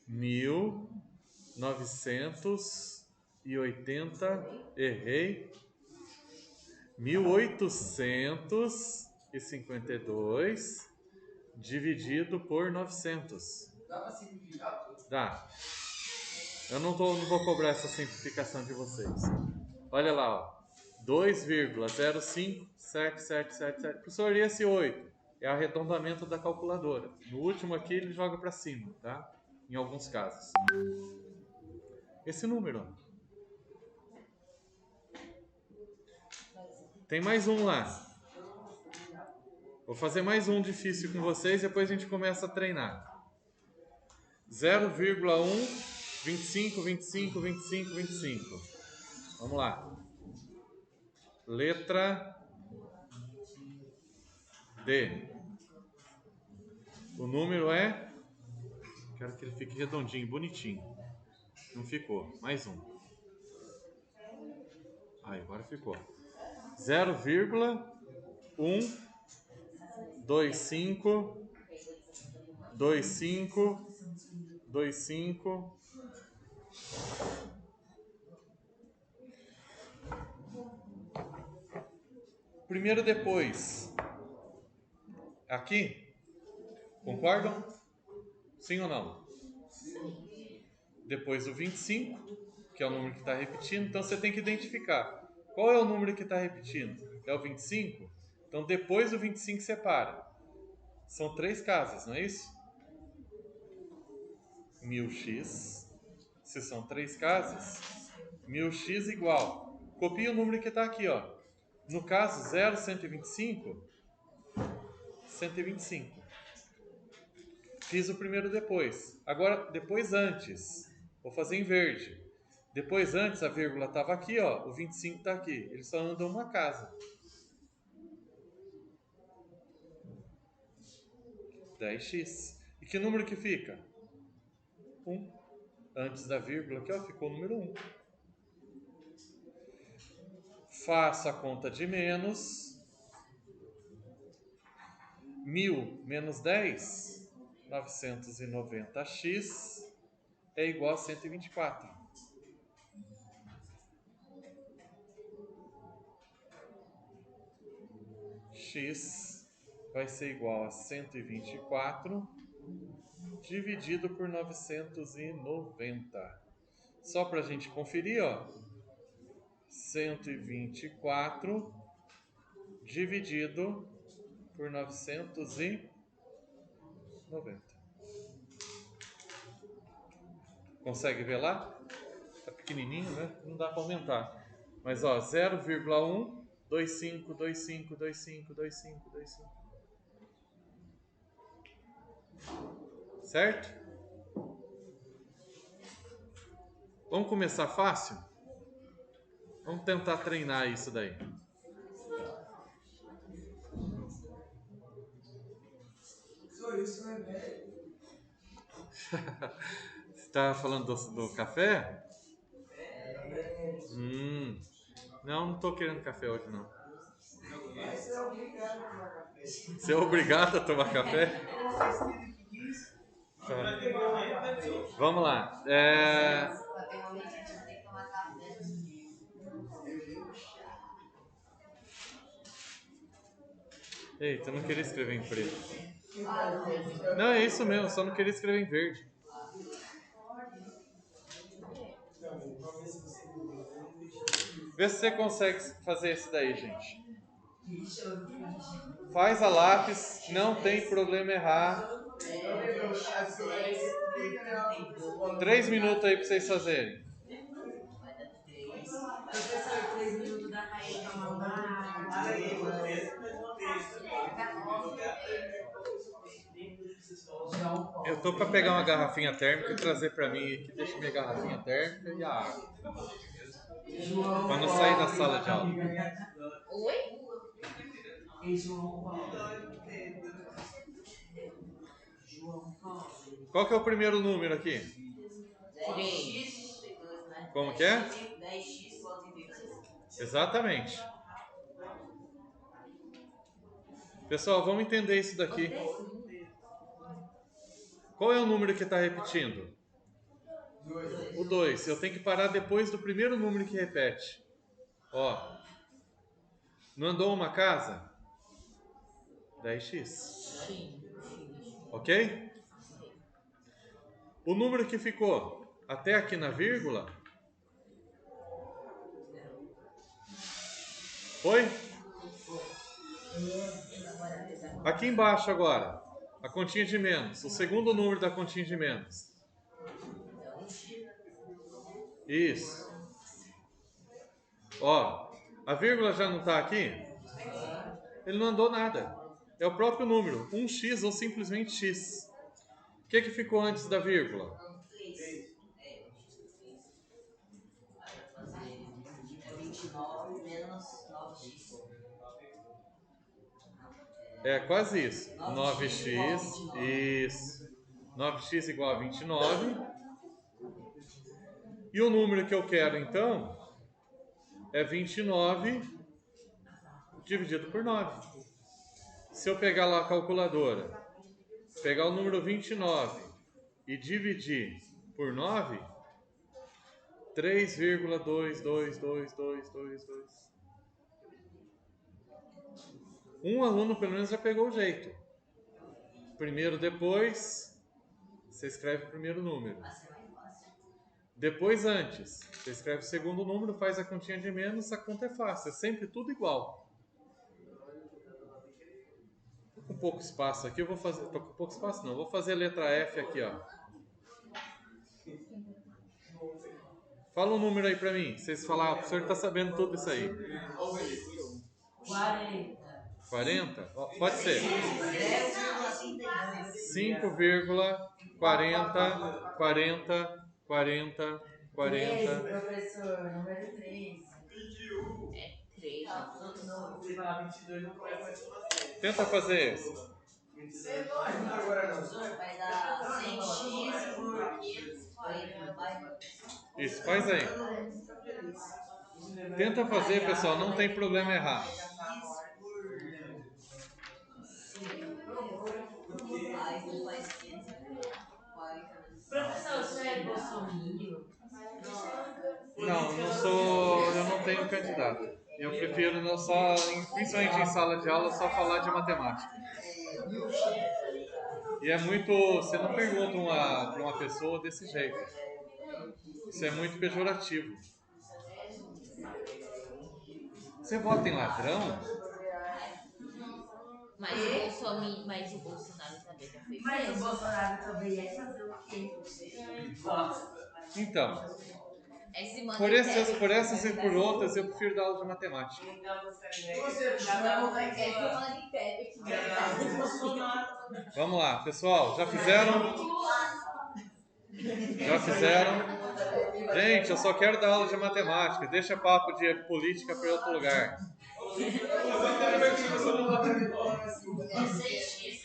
1980, errei. 1852 dividido por 900. Dá pra simplificar tudo? Dá. Eu não vou cobrar essa simplificação de vocês. Olha lá, ó. 2,05777. Professor, e esse 8? É arredondamento da calculadora. No último aqui ele joga para cima, tá? Em alguns casos. Esse número. Tem mais um lá. Vou fazer mais um difícil com vocês e depois a gente começa a treinar. 0,1, 25, 25, 25, 25. Vamos lá. Letra D. O número é... Quero que ele fique redondinho, bonitinho. Não ficou. Mais um. Aí, agora ficou. 0,125 25 25 Primeiro depois. Aqui? Concordam? Sim ou não? Depois o 25, que é o número que está repetindo. Então você tem que identificar. Qual é o número que está repetindo? É o 25? Então depois do 25 separa. São 3 casas, não é isso? 1000x. Se são 3 casas, 1000x igual. Copia o número que está aqui, ó. No caso, 0,125, 125. Fiz o primeiro depois. Agora, depois antes. Vou fazer em verde. Depois, antes, a vírgula estava aqui, ó. O 25 está aqui. Ele só anda uma casa. 10x. E que número que fica? 1. Antes da vírgula aqui, ó, ficou o número 1. Faço a conta de menos. 1000 menos 10, 990x é igual a 124. X vai ser igual a 124 dividido por 990. Só para a gente conferir, ó. 124 dividido por 990. Consegue ver lá? Tá pequenininho, né? Não dá para aumentar. Mas ó, 0,1 25, 25, 25, 25, 25. Certo? Vamos começar fácil? Vamos tentar treinar isso daí. Isso, né, velho? Você está falando do café? Não estou querendo café hoje, não. Você é obrigado a tomar café. Você é obrigado a tomar café? Tá. Vamos lá. Pra ter uma mente, a gente tem que tomar café. Eita, eu não queria escrever em preto. Não, é isso mesmo, só não queria escrever em verde. Vê se você consegue fazer esse daí, gente. Faz a lápis, não tem problema errar. 3 minutos aí pra vocês fazerem. Professor, 3 minutos da Raí pra mamar. Eu tô pra pegar uma garrafinha térmica e trazer pra mim aqui. Deixa minha garrafinha térmica e a água. Pra não sair da sala de aula. Oi? Qual que é o primeiro número aqui? 10x, né? Como que é? 10x igual a 32. Exatamente. Pessoal, vamos entender isso daqui. Qual é o número que está repetindo? O 2. Eu tenho que parar depois do primeiro número que repete. Ó. Não andou uma casa? 10x. Ok? O número que ficou até aqui na vírgula? Foi? Aqui embaixo agora, a continha de menos. O segundo número da continha de menos. Isso. Ó, a vírgula já não está aqui? Ele não andou nada. É o próprio número, 1x ou simplesmente x. O que ficou antes da vírgula? 29 menos 9x. É quase isso. 9x, isso. 9x igual a 29. E o número que eu quero, então, é 29 dividido por 9. Se eu pegar lá a calculadora, pegar o número 29 e dividir por 9, 3,2222222. Um aluno pelo menos já pegou o jeito. Primeiro, depois, você escreve o primeiro número. Depois, antes, você escreve o segundo número, faz a continha de menos, a conta é fácil, é sempre tudo igual. Tô com pouco espaço aqui, eu vou fazer. Tô com pouco espaço não, eu vou fazer a letra F aqui, ó. Fala um número aí pra mim. Vocês falaram, o professor tá sabendo tudo isso aí. 40? Pode ser. 5,40, 40, 40, 13, 40. professor, número 13. É 3. Você vai lá 22, não começa mais uma série. Tenta fazer esse. Você não ajuda agora, não. Professor, vai dar 100x por 540, vai? Isso, faz aí. Tenta fazer, pessoal, não tem problema errar. Aí você faz 540. Professor, o senhor é bolsominion? Não, não sou, eu não tenho candidato. Eu prefiro não só, principalmente em sala de aula, só falar de matemática. E é muito, você não pergunta para uma pessoa desse jeito. Isso é muito pejorativo. Você vota em ladrão? Mas o Bolsonaro também já foi Mas o preso. Bolsonaro também é fazer o quê? Então, Esse mano por é essas e por outras, eu prefiro dar aula de matemática. E você, já vai voltar em Esse mano impede aqui. Vamos lá, pessoal, já fizeram? Já fizeram? Gente, eu só quero dar aula de matemática. Deixa papo de política para outro lugar. É 6x. 6x.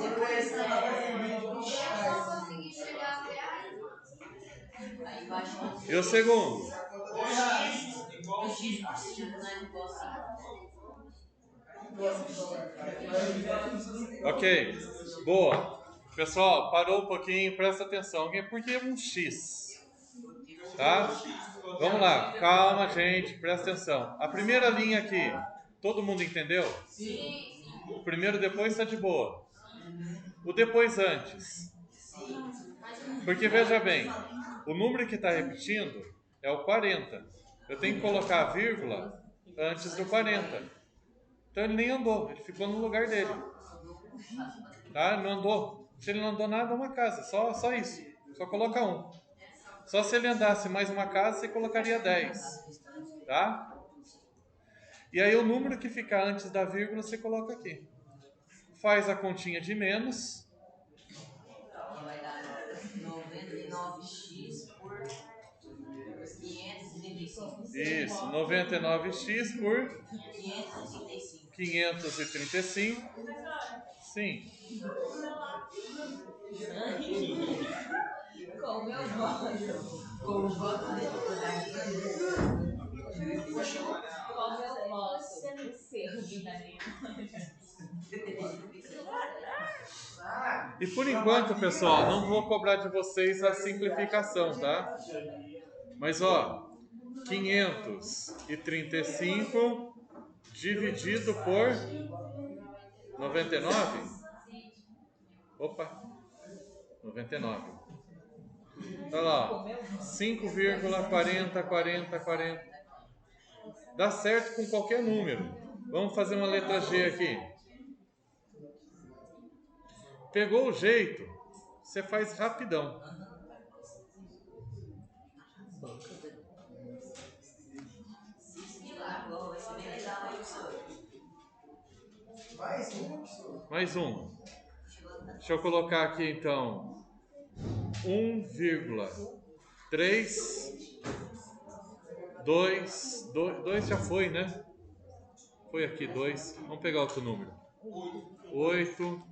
Depois você tá fazendo vídeo com o Eu consegui chegar até aí. Aí embaixo E o segundo? o X partido, né? Não gosto assim. Ok, boa. Pessoal, parou um pouquinho, presta atenção. Por que um X? Tá? Vamos lá, calma, gente, presta atenção. A primeira linha aqui, todo mundo entendeu? Sim. O primeiro depois está de boa. O depois antes. Porque veja bem, o número que está repetindo é o 40. Eu tenho que colocar a vírgula antes do 40. Então ele nem andou, ele ficou no lugar dele. Tá? Não andou. Se ele não andou nada, é uma casa. Só isso. Só coloca um. Só se ele andasse mais uma casa, você colocaria 10. Tá? E aí o número que fica antes da vírgula, você coloca aqui. Faz a continha de menos. Vai dar 99x por 535. Isso, 99x por 535. 535. Sim. Com o meu voto. Com o voto dele. Com o meu voto. O seu, E por enquanto, pessoal, não vou cobrar de vocês a simplificação, tá? Mas ó, 535 dividido por 99? Opa, 99. Olha lá, 5,40. Dá certo com qualquer número. Vamos fazer uma letra G aqui. Pegou o jeito, você faz rapidão. Mais um. Deixa eu colocar aqui então 1,3. 2 já foi, né? Foi aqui 2. Vamos pegar outro número. 8.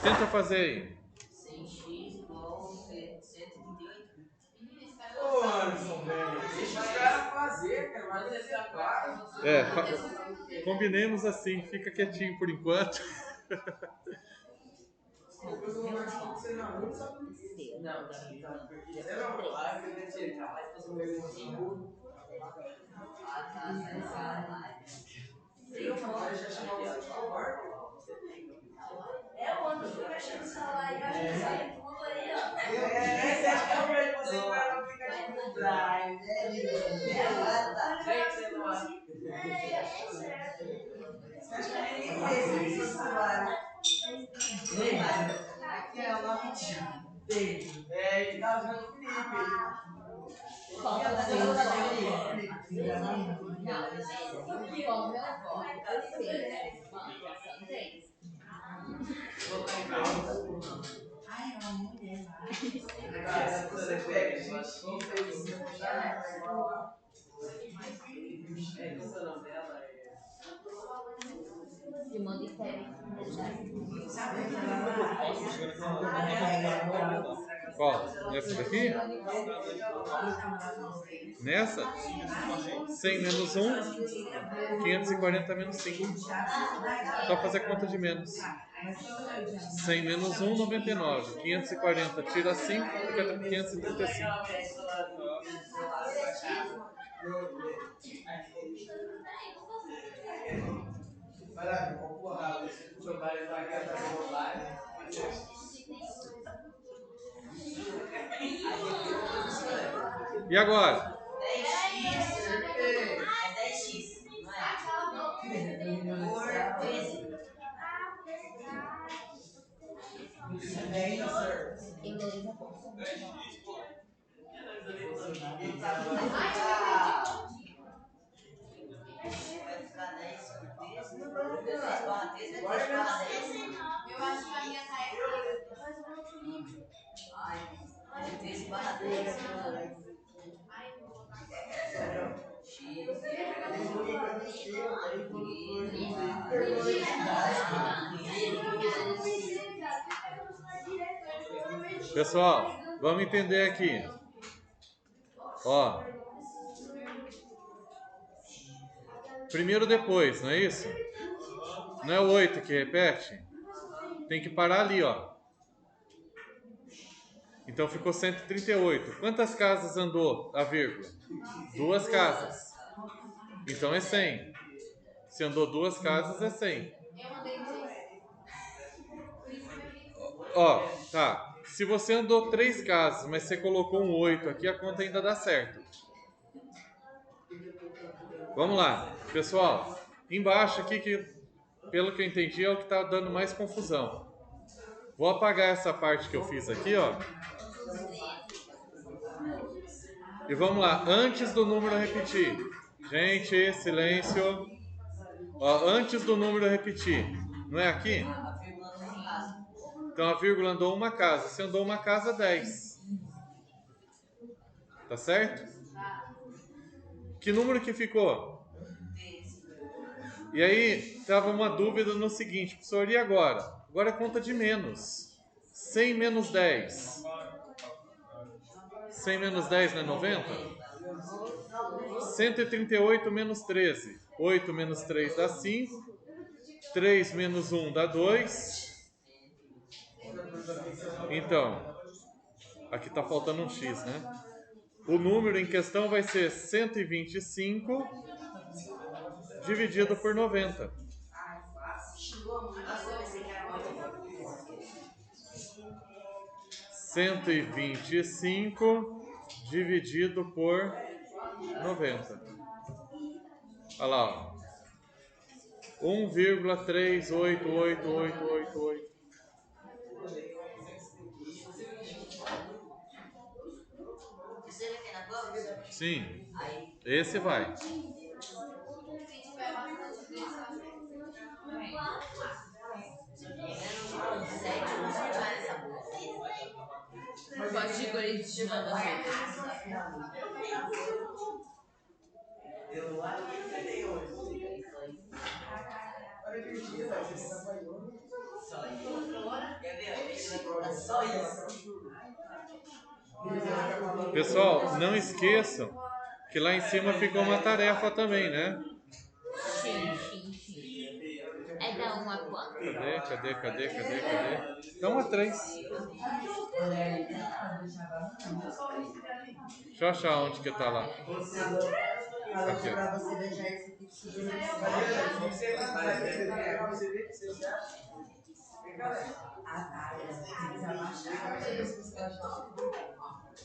Tenta fazer aí. 100x igual 138. Ô, Anderson, velho. Deixa os caras fazer, cara. Mas você vai. Combinemos assim. Fica quietinho por enquanto. Depois eu vou marcar com você na rua, sabe? Não, você não vai, você vai tirar, vai fazer um negócio. Eu já chamava você de covarde. É o ano que vai chegar no celular e acha que sai tudo aí, ó. Você acha que eu vejo você vai no aplicativo do Drive, né? Você acha que ninguém vê esse seu celular, né? Aqui é o nome dele. É, ele tá usando o Felipe. Como eu voto, são 3. Ai, é uma mulher lá. Você pega, gente. Simone de Félix. Sabe aquela lá? Qual? Nessa daqui? Nessa? 100 menos 1, 540 menos 5. Só fazer conta de menos. 100 menos 1, 99. 540 tira 5, fica 535. E agora? 10x. É 10x, não é? Por 13. Inglesa, pô. Vai ficar 10 por 13. 10 barra 13 vai ficar 10. Eu acho que a minha tá aqui. Ai, 13 barra 10. Pessoal, vamos entender aqui. Ó. Primeiro depois, não é isso? Não é o 8 que repete? Tem que parar ali, ó. Então ficou 138. Quantas casas andou a vírgula? 2 casas. Então é 100. Se andou 2 casas, é 100. Eu andei 2. Ó, tá. Se você andou 3 casas, mas você colocou um 8 aqui, a conta ainda dá certo. Vamos lá. Pessoal, embaixo aqui, que pelo que eu entendi, é o que está dando mais confusão. Vou apagar essa parte que eu fiz aqui, ó. E vamos lá, antes do número repetir. Gente, silêncio. Ó, antes do número repetir. Não é aqui? Então a vírgula andou uma casa. Se andou uma casa, 10. Tá certo? Que número que ficou? E aí, tava uma dúvida no seguinte, professor, e agora? Agora é conta de menos. 100 menos 10. 100 menos 10 não é 90? 138 menos 13. 8 menos 3 dá 5. 3 menos 1 dá 2. Então, aqui está faltando um x, né? O número em questão vai ser 125 dividido por 90. 125 dividido por 90. Olha lá, ó. 1,3888888. Você vai ter na prova? Sim, esse vai. Pode de corintiano. Eu acho que tem hoje. Olha que dia, você trabalhou. Só isso. Quer ver? Ele vai cobrar só isso. Pessoal, não esqueçam que lá em cima ficou uma tarefa também, né? Sim. É da 1 a quanto? Cadê? Dá uma 3. Deixa eu achar onde que tá lá. Aqui. Pra você deixar esse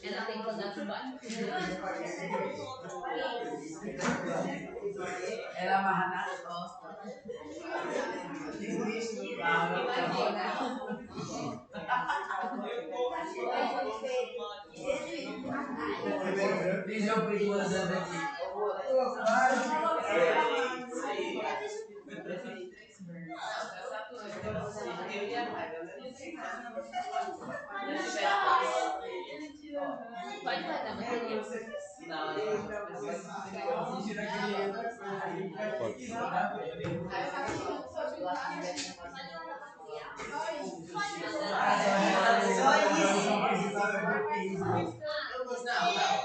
Ela tem que andar por baixo. Ela amarra nas costas. Beijão pro mandando aqui. Pode mandar material. Só isso.